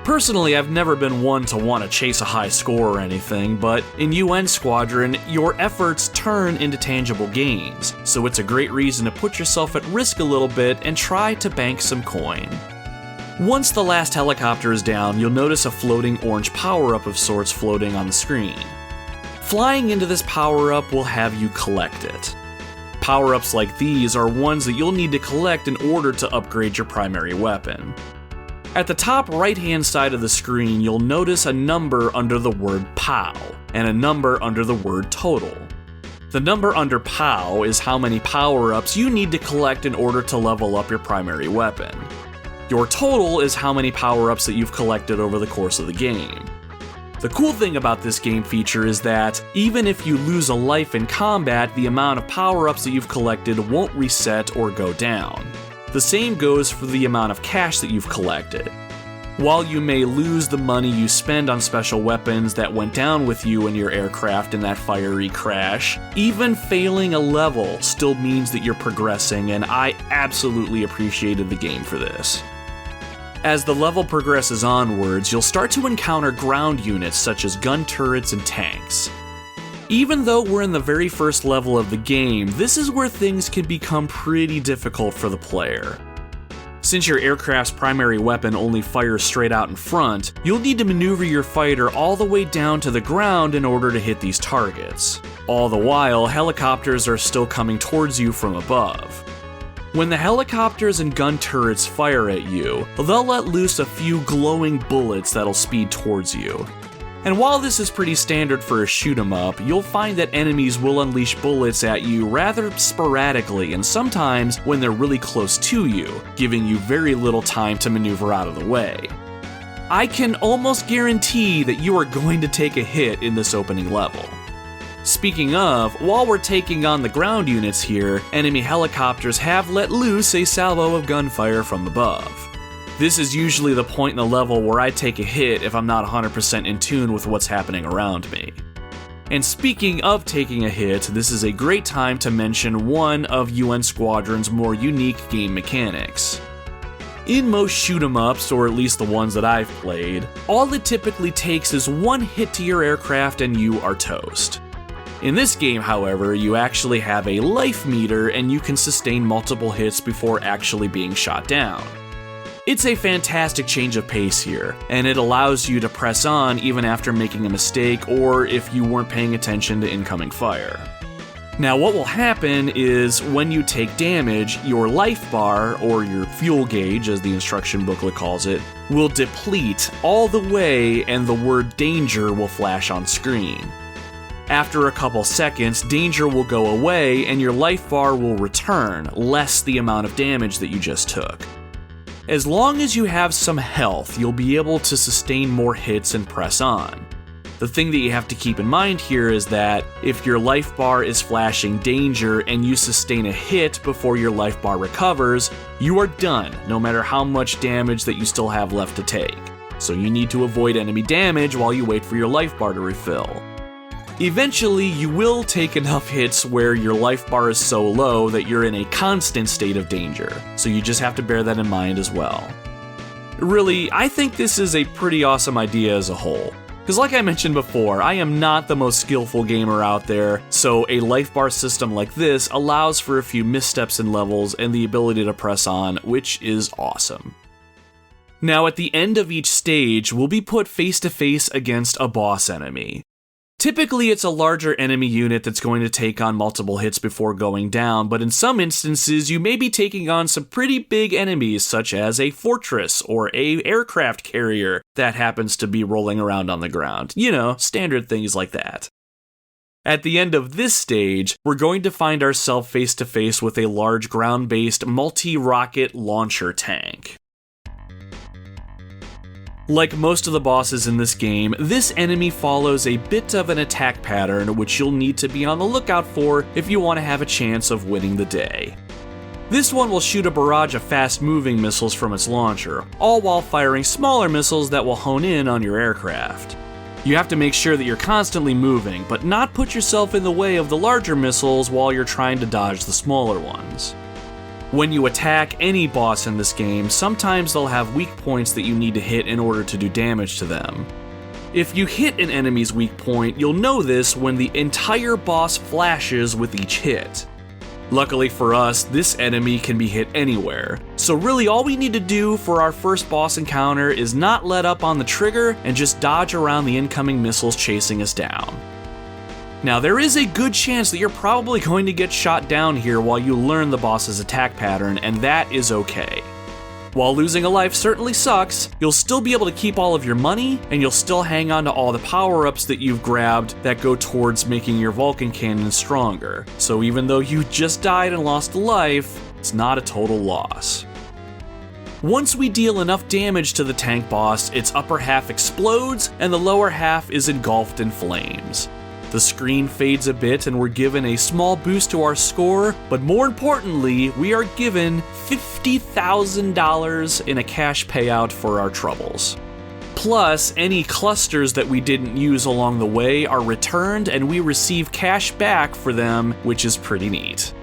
Personally, I've never been one to want to chase a high score or anything, but in UN Squadron, your efforts turn into tangible gains, so it's a great reason to put yourself at risk a little bit and try to bank some coin. Once the last helicopter is down, you'll notice a floating orange power-up of sorts floating on the screen. Flying into this power-up will have you collect it. Power-ups like these are ones that you'll need to collect in order to upgrade your primary weapon. At the top right-hand side of the screen, you'll notice a number under the word POW, and a number under the word total. The number under POW is how many power-ups you need to collect in order to level up your primary weapon. Your total is how many power-ups that you've collected over the course of the game. The cool thing about this game feature is that, even if you lose a life in combat, the amount of power-ups that you've collected won't reset or go down. The same goes for the amount of cash that you've collected. While you may lose the money you spend on special weapons that went down with you and your aircraft in that fiery crash, even failing a level still means that you're progressing, and I absolutely appreciated the game for this. As the level progresses onwards, you'll start to encounter ground units such as gun turrets and tanks. Even though we're in the very first level of the game, this is where things can become pretty difficult for the player. Since your aircraft's primary weapon only fires straight out in front, you'll need to maneuver your fighter all the way down to the ground in order to hit these targets. All the while, helicopters are still coming towards you from above. When the helicopters and gun turrets fire at you, they'll let loose a few glowing bullets that'll speed towards you. And while this is pretty standard for a shoot-'em-up, you'll find that enemies will unleash bullets at you rather sporadically and sometimes when they're really close to you, giving you very little time to maneuver out of the way. I can almost guarantee that you are going to take a hit in this opening level. Speaking of, while we're taking on the ground units here, enemy helicopters have let loose a salvo of gunfire from above. This is usually the point in the level where I take a hit if I'm not 100% in tune with what's happening around me. And speaking of taking a hit, this is a great time to mention one of UN Squadron's more unique game mechanics. In most shoot-em-ups, or at least the ones that I've played, all it typically takes is one hit to your aircraft and you are toast. In this game, however, you actually have a life meter and you can sustain multiple hits before actually being shot down. It's a fantastic change of pace here, and it allows you to press on even after making a mistake or if you weren't paying attention to incoming fire. Now what will happen is when you take damage, your life bar, or your fuel gauge as the instruction booklet calls it, will deplete all the way and the word danger will flash on screen. After a couple seconds, danger will go away and your life bar will return, less the amount of damage that you just took. As long as you have some health, you'll be able to sustain more hits and press on. The thing that you have to keep in mind here is that if your life bar is flashing danger and you sustain a hit before your life bar recovers, you are done, no matter how much damage that you still have left to take. So you need to avoid enemy damage while you wait for your life bar to refill. Eventually, you will take enough hits where your life bar is so low that you're in a constant state of danger, so you just have to bear that in mind as well. Really, I think this is a pretty awesome idea as a whole. Because like I mentioned before, I am not the most skillful gamer out there, so a life bar system like this allows for a few missteps in levels and the ability to press on, which is awesome. Now at the end of each stage, we'll be put face to face against a boss enemy. Typically, it's a larger enemy unit that's going to take on multiple hits before going down, but in some instances, you may be taking on some pretty big enemies, such as a fortress or a aircraft carrier that happens to be rolling around on the ground. You know, standard things like that. At the end of this stage, we're going to find ourselves face to face with a large ground-based multi-rocket launcher tank. Like most of the bosses in this game, this enemy follows a bit of an attack pattern which you'll need to be on the lookout for if you want to have a chance of winning the day. This one will shoot a barrage of fast-moving missiles from its launcher, all while firing smaller missiles that will hone in on your aircraft. You have to make sure that you're constantly moving, but not put yourself in the way of the larger missiles while you're trying to dodge the smaller ones. When you attack any boss in this game, sometimes they'll have weak points that you need to hit in order to do damage to them. If you hit an enemy's weak point, you'll know this when the entire boss flashes with each hit. Luckily for us, this enemy can be hit anywhere, so really all we need to do for our first boss encounter is not let up on the trigger and just dodge around the incoming missiles chasing us down. Now, there is a good chance that you're probably going to get shot down here while you learn the boss's attack pattern, and that is okay. While losing a life certainly sucks, you'll still be able to keep all of your money, and you'll still hang on to all the power-ups that you've grabbed that go towards making your Vulcan cannon stronger. So even though you just died and lost a life, it's not a total loss. Once we deal enough damage to the tank boss, its upper half explodes, and the lower half is engulfed in flames. The screen fades a bit and we're given a small boost to our score, but more importantly, we are given $50,000 in a cash payout for our troubles. Plus, any clusters that we didn't use along the way are returned and we receive cash back for them, which is pretty neat.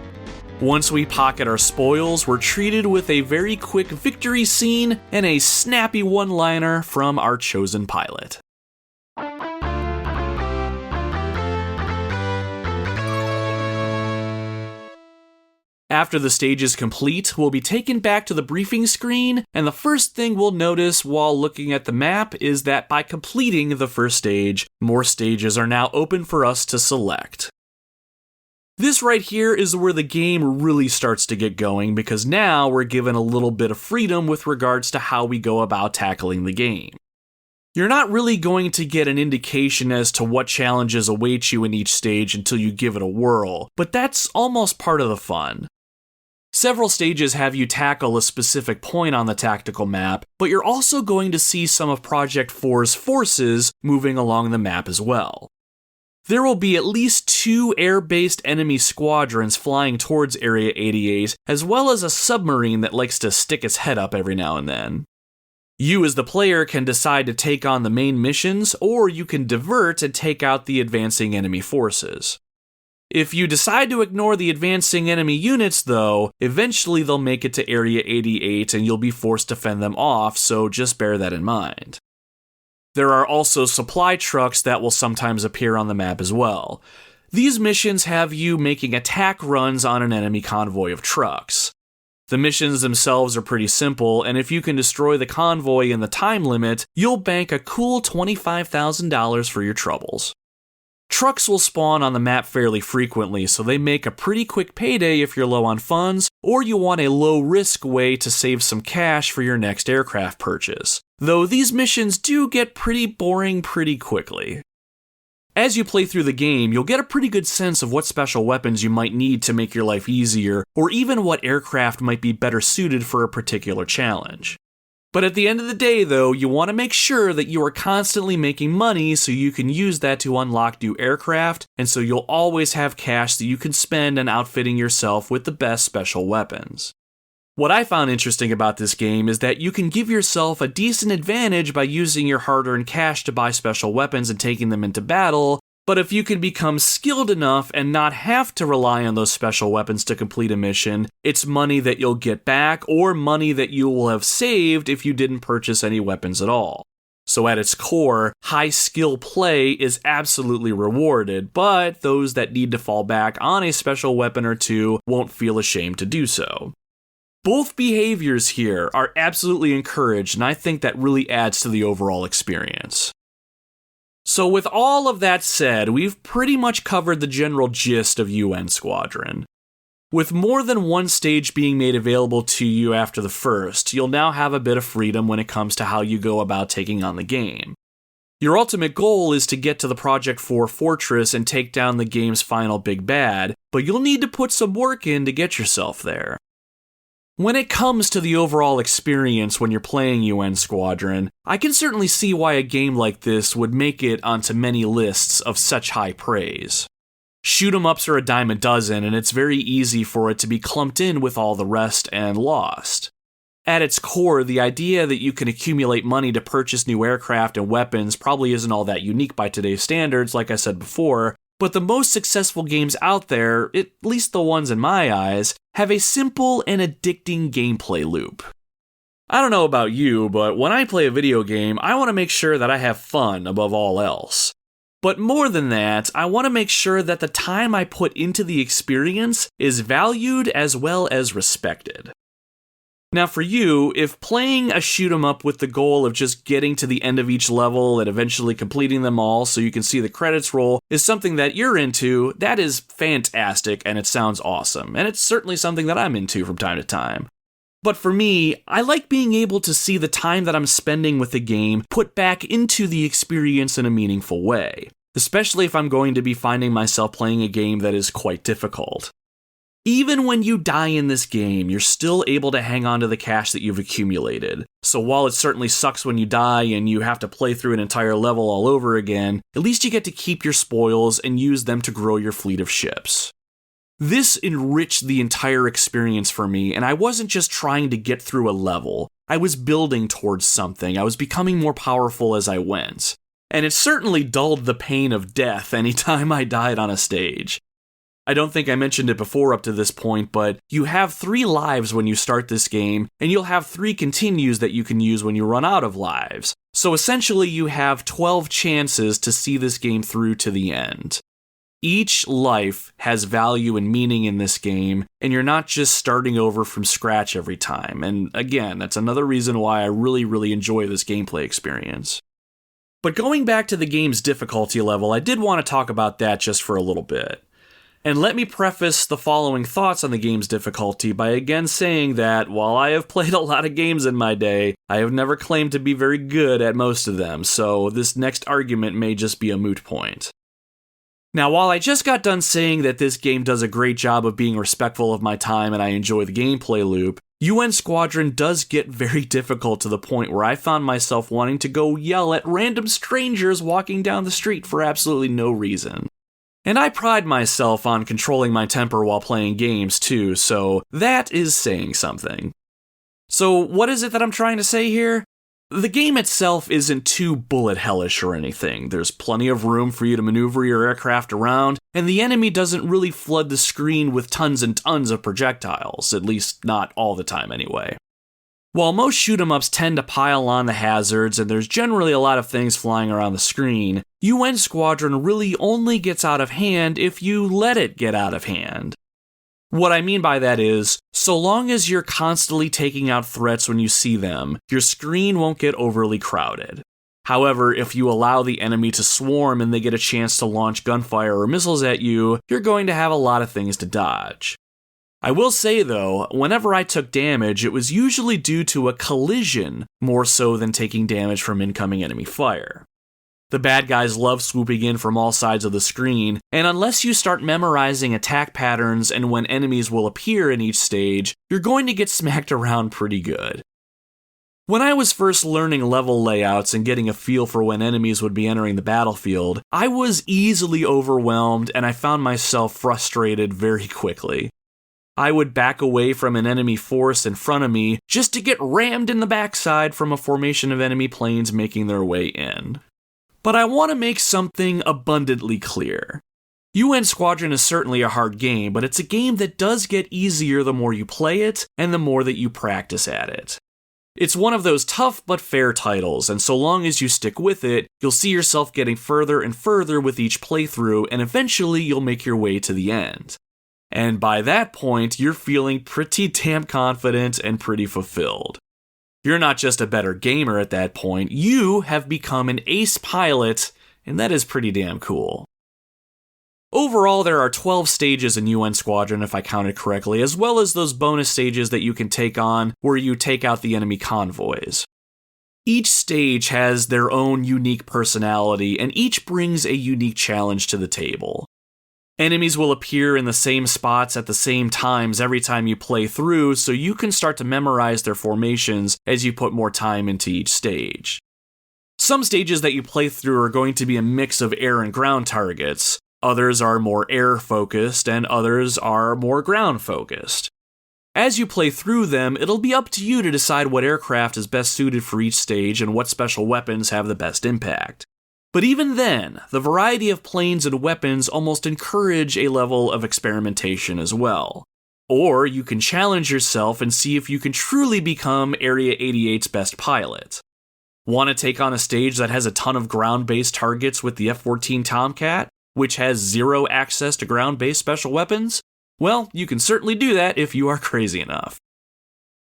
Once we pocket our spoils, we're treated with a very quick victory scene and a snappy one-liner from our chosen pilot. After the stage is complete, we'll be taken back to the briefing screen, and the first thing we'll notice while looking at the map is that by completing the first stage, more stages are now open for us to select. This right here is where the game really starts to get going, because now we're given a little bit of freedom with regards to how we go about tackling the game. You're not really going to get an indication as to what challenges await you in each stage until you give it a whirl, but that's almost part of the fun. Several stages have you tackle a specific point on the tactical map, but you're also going to see some of Project 4's forces moving along the map as well. There will be at least 2 air-based enemy squadrons flying towards Area 88, as well as a submarine that likes to stick its head up every now and then. You as the player can decide to take on the main missions, or you can divert and take out the advancing enemy forces. If you decide to ignore the advancing enemy units, though, eventually they'll make it to Area 88 and you'll be forced to fend them off, so just bear that in mind. There are also supply trucks that will sometimes appear on the map as well. These missions have you making attack runs on an enemy convoy of trucks. The missions themselves are pretty simple, and if you can destroy the convoy in the time limit, you'll bank a cool $25,000 for your troubles. Trucks will spawn on the map fairly frequently, so they make a pretty quick payday if you're low on funds, or you want a low-risk way to save some cash for your next aircraft purchase. Though these missions do get pretty boring pretty quickly. As you play through the game, you'll get a pretty good sense of what special weapons you might need to make your life easier, or even what aircraft might be better suited for a particular challenge. But at the end of the day, though, you want to make sure that you are constantly making money so you can use that to unlock new aircraft, and so you'll always have cash that you can spend on outfitting yourself with the best special weapons. What I found interesting about this game is that you can give yourself a decent advantage by using your hard-earned cash to buy special weapons and taking them into battle, but if you can become skilled enough and not have to rely on those special weapons to complete a mission, it's money that you'll get back or money that you will have saved if you didn't purchase any weapons at all. So at its core, high skill play is absolutely rewarded, but those that need to fall back on a special weapon or two won't feel ashamed to do so. Both behaviors here are absolutely encouraged, and I think that really adds to the overall experience. So with all of that said, we've pretty much covered the general gist of UN Squadron. With more than one stage being made available to you after the first, you'll now have a bit of freedom when it comes to how you go about taking on the game. Your ultimate goal is to get to the Project 4 Fortress and take down the game's final big bad, but you'll need to put some work in to get yourself there. When it comes to the overall experience when you're playing UN Squadron, I can certainly see why a game like this would make it onto many lists of such high praise. Shoot-em-ups are a dime a dozen, and it's very easy for it to be clumped in with all the rest and lost. At its core, the idea that you can accumulate money to purchase new aircraft and weapons probably isn't all that unique by today's standards, like I said before, but the most successful games out there, at least the ones in my eyes, have a simple and addicting gameplay loop. I don't know about you, but when I play a video game, I want to make sure that I have fun above all else. But more than that, I want to make sure that the time I put into the experience is valued as well as respected. Now for you, if playing a shoot-em-up with the goal of just getting to the end of each level and eventually completing them all so you can see the credits roll is something that you're into, that is fantastic and it sounds awesome, and it's certainly something that I'm into from time to time. But for me, I like being able to see the time that I'm spending with the game put back into the experience in a meaningful way, especially if I'm going to be finding myself playing a game that is quite difficult. Even when you die in this game, you're still able to hang on to the cash that you've accumulated. So while it certainly sucks when you die and you have to play through an entire level all over again, at least you get to keep your spoils and use them to grow your fleet of ships. This enriched the entire experience for me, and I wasn't just trying to get through a level. I was building towards something. I was becoming more powerful as I went. And it certainly dulled the pain of death anytime I died on a stage. I don't think I mentioned it before up to this point, but you have 3 lives when you start this game, and you'll have 3 continues that you can use when you run out of lives. So essentially you have 12 chances to see this game through to the end. Each life has value and meaning in this game, and you're not just starting over from scratch every time. And again, that's another reason why I really enjoy this gameplay experience. But going back to the game's difficulty level, I did want to talk about that just for a little bit. And let me preface the following thoughts on the game's difficulty by again saying that while I have played a lot of games in my day, I have never claimed to be very good at most of them, so this next argument may just be a moot point. Now, while I just got done saying that this game does a great job of being respectful of my time and I enjoy the gameplay loop, UN Squadron does get very difficult to the point where I found myself wanting to go yell at random strangers walking down the street for absolutely no reason. And I pride myself on controlling my temper while playing games too, so that is saying something. So what is it that I'm trying to say here? The game itself isn't too bullet hellish or anything. There's plenty of room for you to maneuver your aircraft around, and the enemy doesn't really flood the screen with tons and tons of projectiles, at least not all the time anyway. While most shoot-'em-ups tend to pile on the hazards and there's generally a lot of things flying around the screen, UN Squadron really only gets out of hand if you let it get out of hand. What I mean by that is, so long as you're constantly taking out threats when you see them, your screen won't get overly crowded. However, if you allow the enemy to swarm and they get a chance to launch gunfire or missiles at you, you're going to have a lot of things to dodge. I will say though, whenever I took damage, it was usually due to a collision more so than taking damage from incoming enemy fire. The bad guys love swooping in from all sides of the screen, and unless you start memorizing attack patterns and when enemies will appear in each stage, you're going to get smacked around pretty good. When I was first learning level layouts and getting a feel for when enemies would be entering the battlefield, I was easily overwhelmed and I found myself frustrated very quickly. I would back away from an enemy force in front of me just to get rammed in the backside from a formation of enemy planes making their way in. But I want to make something abundantly clear. UN Squadron is certainly a hard game, but it's a game that does get easier the more you play it and the more that you practice at it. It's one of those tough but fair titles, and so long as you stick with it, you'll see yourself getting further and further with each playthrough, and eventually you'll make your way to the end. And by that point, you're feeling pretty damn confident and pretty fulfilled. You're not just a better gamer at that point, you have become an ace pilot, and that is pretty damn cool. Overall, there are 12 stages in UN Squadron if I counted correctly, as well as those bonus stages that you can take on where you take out the enemy convoys. Each stage has their own unique personality, and each brings a unique challenge to the table. Enemies will appear in the same spots at the same times every time you play through, so you can start to memorize their formations as you put more time into each stage. Some stages that you play through are going to be a mix of air and ground targets. Others are more air-focused, and others are more ground-focused. As you play through them, it'll be up to you to decide what aircraft is best suited for each stage and what special weapons have the best impact. But even then, the variety of planes and weapons almost encourage a level of experimentation as well. Or you can challenge yourself and see if you can truly become Area 88's best pilot. Want to take on a stage that has a ton of ground-based targets with the F-14 Tomcat, which has zero access to ground-based special weapons? Well, you can certainly do that if you are crazy enough.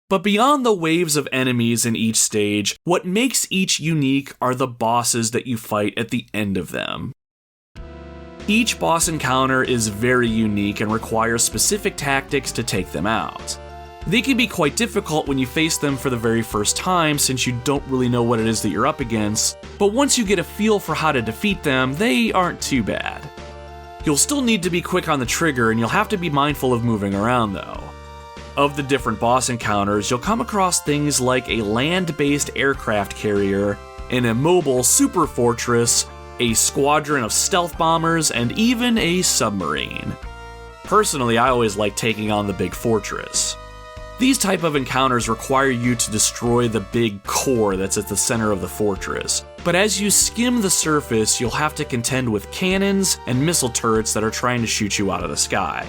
But beyond the waves of enemies in each stage, what makes each unique are the bosses that you fight at the end of them. Each boss encounter is very unique and requires specific tactics to take them out. They can be quite difficult when you face them for the very first time since you don't really know what it is that you're up against, but once you get a feel for how to defeat them, they aren't too bad. You'll still need to be quick on the trigger and you'll have to be mindful of moving around though. Of the different boss encounters, you'll come across things like a land-based aircraft carrier, an immobile super fortress, a squadron of stealth bombers, and even a submarine. Personally, I always like taking on the big fortress. These type of encounters require you to destroy the big core that's at the center of the fortress, but as you skim the surface, you'll have to contend with cannons and missile turrets that are trying to shoot you out of the sky.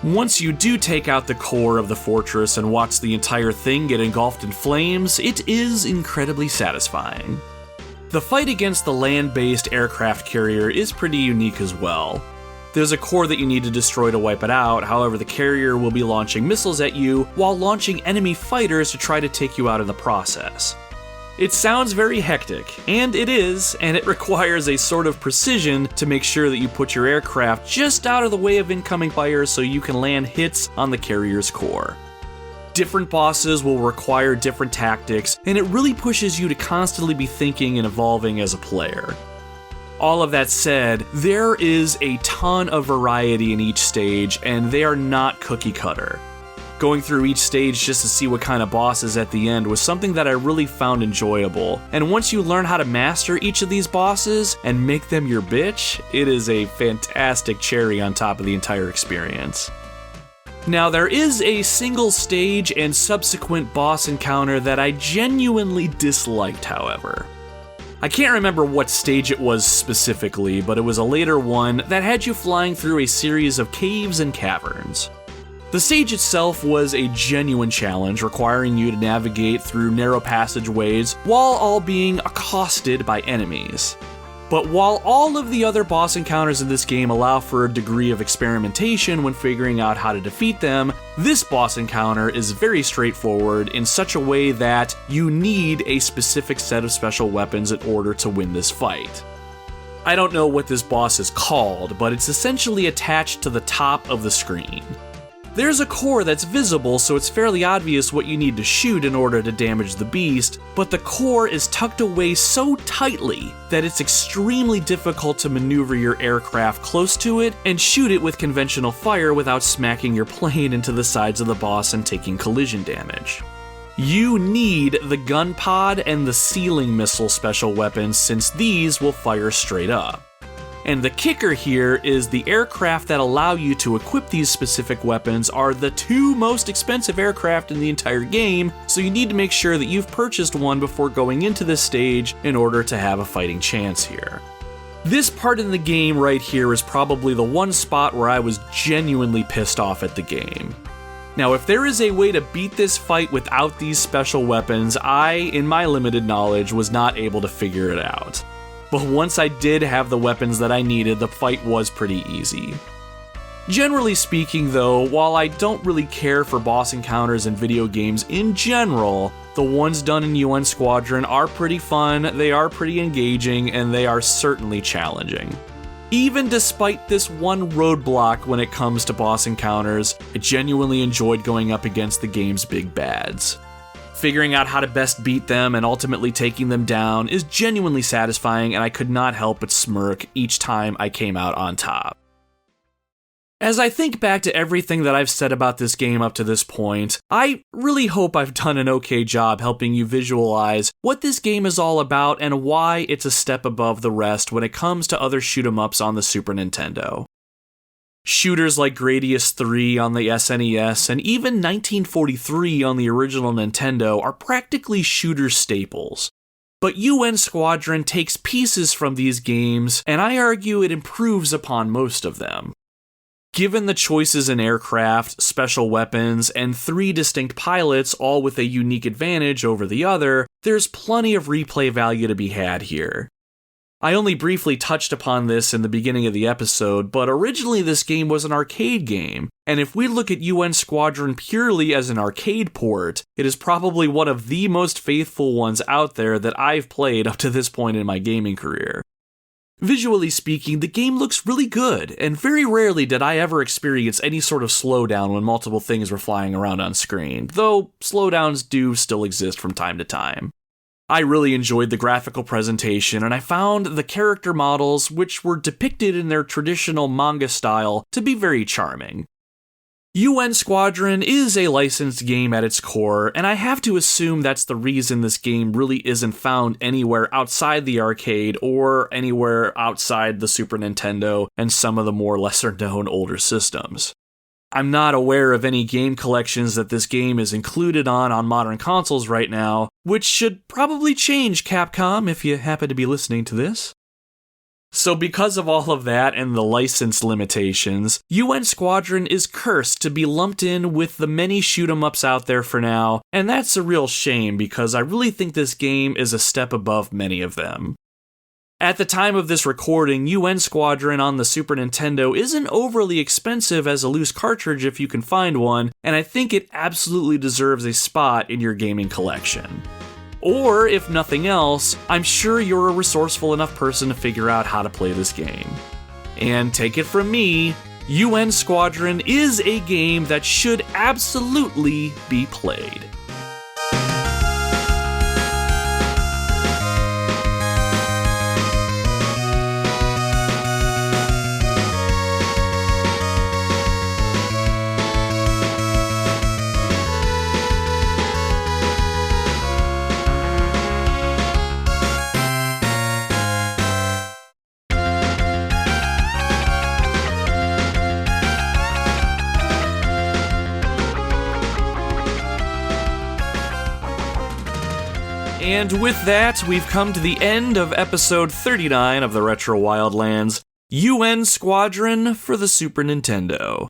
Once you do take out the core of the fortress and watch the entire thing get engulfed in flames, it is incredibly satisfying. The fight against the land-based aircraft carrier is pretty unique as well. There's a core that you need to destroy to wipe it out, however the carrier will be launching missiles at you while launching enemy fighters to try to take you out in the process. It sounds very hectic, and it is, and it requires a sort of precision to make sure that you put your aircraft just out of the way of incoming fire so you can land hits on the carrier's core. Different bosses will require different tactics, and it really pushes you to constantly be thinking and evolving as a player. All of that said, there is a ton of variety in each stage, and they are not cookie cutter. Going through each stage just to see what kind of boss is at the end was something that I really found enjoyable, and once you learn how to master each of these bosses and make them your bitch, it is a fantastic cherry on top of the entire experience. Now, there is a single stage and subsequent boss encounter that I genuinely disliked, however. I can't remember what stage it was specifically, but it was a later one that had you flying through a series of caves and caverns. The stage itself was a genuine challenge, requiring you to navigate through narrow passageways while all being accosted by enemies. But while all of the other boss encounters in this game allow for a degree of experimentation when figuring out how to defeat them, this boss encounter is very straightforward in such a way that you need a specific set of special weapons in order to win this fight. I don't know what this boss is called, but it's essentially attached to the top of the screen. There's a core that's visible, so it's fairly obvious what you need to shoot in order to damage the beast, but the core is tucked away so tightly that it's extremely difficult to maneuver your aircraft close to it and shoot it with conventional fire without smacking your plane into the sides of the boss and taking collision damage. You need the gun pod and the ceiling missile special weapons, since these will fire straight up. And the kicker here is the aircraft that allow you to equip these specific weapons are the two most expensive aircraft in the entire game, so you need to make sure that you've purchased one before going into this stage in order to have a fighting chance here. This part in the game right here is probably the one spot where I was genuinely pissed off at the game. Now, if there is a way to beat this fight without these special weapons, I, in my limited knowledge, was not able to figure it out. But once I did have the weapons that I needed, the fight was pretty easy. Generally speaking though, while I don't really care for boss encounters in video games in general, the ones done in UN Squadron are pretty fun, they are pretty engaging, and they are certainly challenging. Even despite this one roadblock when it comes to boss encounters, I genuinely enjoyed going up against the game's big bads. Figuring out how to best beat them and ultimately taking them down is genuinely satisfying, and I could not help but smirk each time I came out on top. As I think back to everything that I've said about this game up to this point, I really hope I've done an okay job helping you visualize what this game is all about and why it's a step above the rest when it comes to other shoot-'em-ups on the Super Nintendo. Shooters like Gradius 3 on the SNES and even 1943 on the original Nintendo are practically shooter staples. But UN Squadron takes pieces from these games, and I argue it improves upon most of them. Given the choices in aircraft, special weapons, and 3 distinct pilots, all with a unique advantage over the other, there's plenty of replay value to be had here. I only briefly touched upon this in the beginning of the episode, but originally this game was an arcade game, and if we look at UN Squadron purely as an arcade port, it is probably one of the most faithful ones out there that I've played up to this point in my gaming career. Visually speaking, the game looks really good, and very rarely did I ever experience any sort of slowdown when multiple things were flying around on screen, though slowdowns do still exist from time to time. I really enjoyed the graphical presentation, and I found the character models, which were depicted in their traditional manga style, to be very charming. UN Squadron is a licensed game at its core, and I have to assume that's the reason this game really isn't found anywhere outside the arcade or anywhere outside the Super Nintendo and some of the more lesser-known older systems. I'm not aware of any game collections that this game is included on modern consoles right now, which should probably change, Capcom, if you happen to be listening to this. So because of all of that and the license limitations, UN Squadron is cursed to be lumped in with the many shoot-'em-ups out there for now, and that's a real shame because I really think this game is a step above many of them. At the time of this recording, UN Squadron on the Super Nintendo isn't overly expensive as a loose cartridge if you can find one, and I think it absolutely deserves a spot in your gaming collection. Or, if nothing else, I'm sure you're a resourceful enough person to figure out how to play this game. And take it from me, UN Squadron is a game that should absolutely be played. And with that, we've come to the end of episode 39 of the Retro Wildlands, UN Squadron for the Super Nintendo.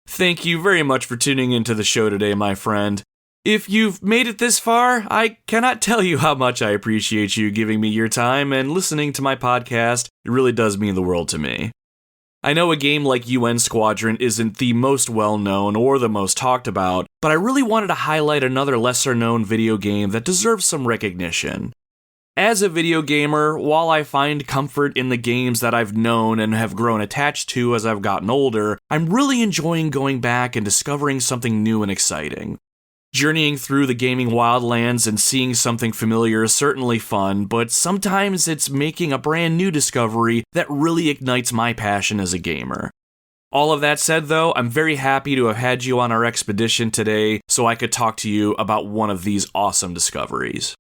Thank you very much for tuning into the show today, my friend. If you've made it this far, I cannot tell you how much I appreciate you giving me your time and listening to my podcast. It really does mean the world to me. I know a game like UN Squadron isn't the most well-known or the most talked about, but I really wanted to highlight another lesser-known video game that deserves some recognition. As a video gamer, while I find comfort in the games that I've known and have grown attached to as I've gotten older, I'm really enjoying going back and discovering something new and exciting. Journeying through the gaming wildlands and seeing something familiar is certainly fun, but sometimes it's making a brand new discovery that really ignites my passion as a gamer. All of that said, though, I'm very happy to have had you on our expedition today so I could talk to you about one of these awesome discoveries.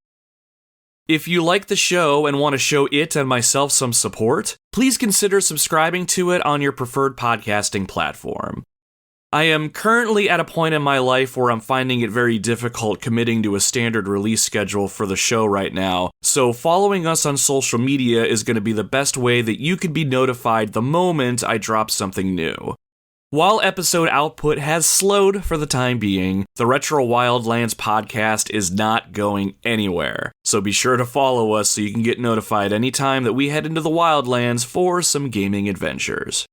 If you like the show and want to show it and myself some support, please consider subscribing to it on your preferred podcasting platform. I am currently at a point in my life where I'm finding it very difficult committing to a standard release schedule for the show right now, so following us on social media is going to be the best way that you can be notified the moment I drop something new. While episode output has slowed for the time being, the Retro Wildlands podcast is not going anywhere, so be sure to follow us so you can get notified anytime that we head into the Wildlands for some gaming adventures.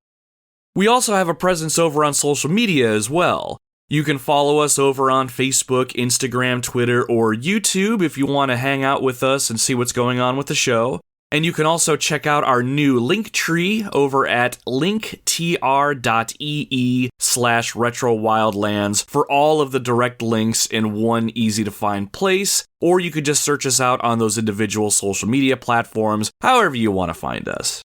We also have a presence over on social media as well. You can follow us over on Facebook, Instagram, Twitter, or YouTube if you want to hang out with us and see what's going on with the show. And you can also check out our new link tree over at linktr.ee/retrowildlands for all of the direct links in one easy-to-find place, or you could just search us out on those individual social media platforms, however you want to find us.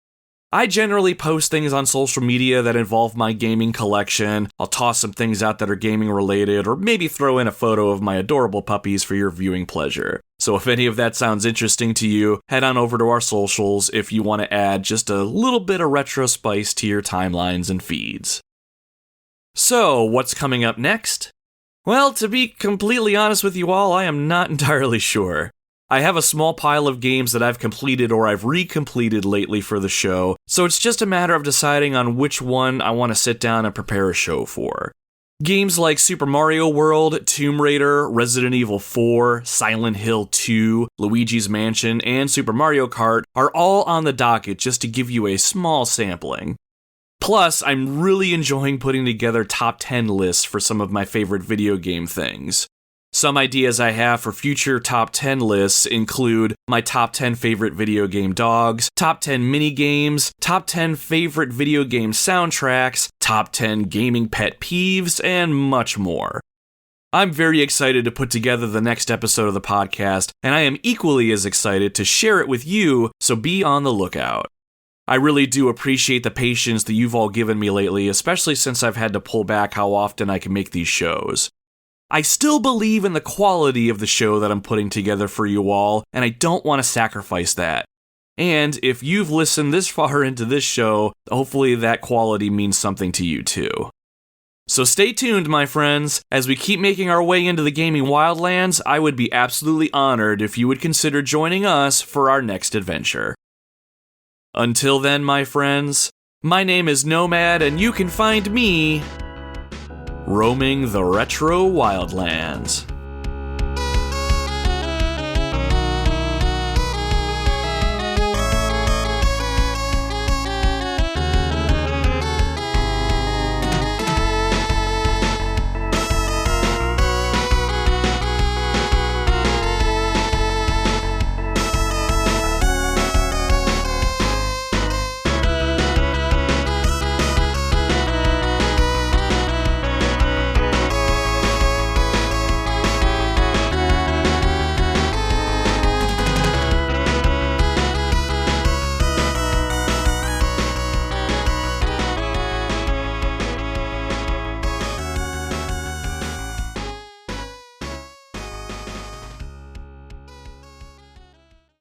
I generally post things on social media that involve my gaming collection. I'll toss some things out that are gaming related, or maybe throw in a photo of my adorable puppies for your viewing pleasure. So if any of that sounds interesting to you, head on over to our socials if you want to add just a little bit of retro spice to your timelines and feeds. So, what's coming up next? Well, to be completely honest with you all, I am not entirely sure. I have a small pile of games that I've completed or I've recompleted lately for the show, so it's just a matter of deciding on which one I want to sit down and prepare a show for. Games like Super Mario World, Tomb Raider, Resident Evil 4, Silent Hill 2, Luigi's Mansion, and Super Mario Kart are all on the docket just to give you a small sampling. Plus, I'm really enjoying putting together top 10 lists for some of my favorite video game things. Some ideas I have for future top 10 lists include my top 10 favorite video game dogs, top 10 minigames, top 10 favorite video game soundtracks, top 10 gaming pet peeves, and much more. I'm very excited to put together the next episode of the podcast, and I am equally as excited to share it with you, so be on the lookout. I really do appreciate the patience that you've all given me lately, especially since I've had to pull back how often I can make these shows. I still believe in the quality of the show that I'm putting together for you all, and I don't want to sacrifice that. And if you've listened this far into this show, hopefully that quality means something to you too. So stay tuned, my friends. As we keep making our way into the gaming wildlands, I would be absolutely honored if you would consider joining us for our next adventure. Until then, my friends, my name is Nomad, and you can find me roaming the Retro Wildlands.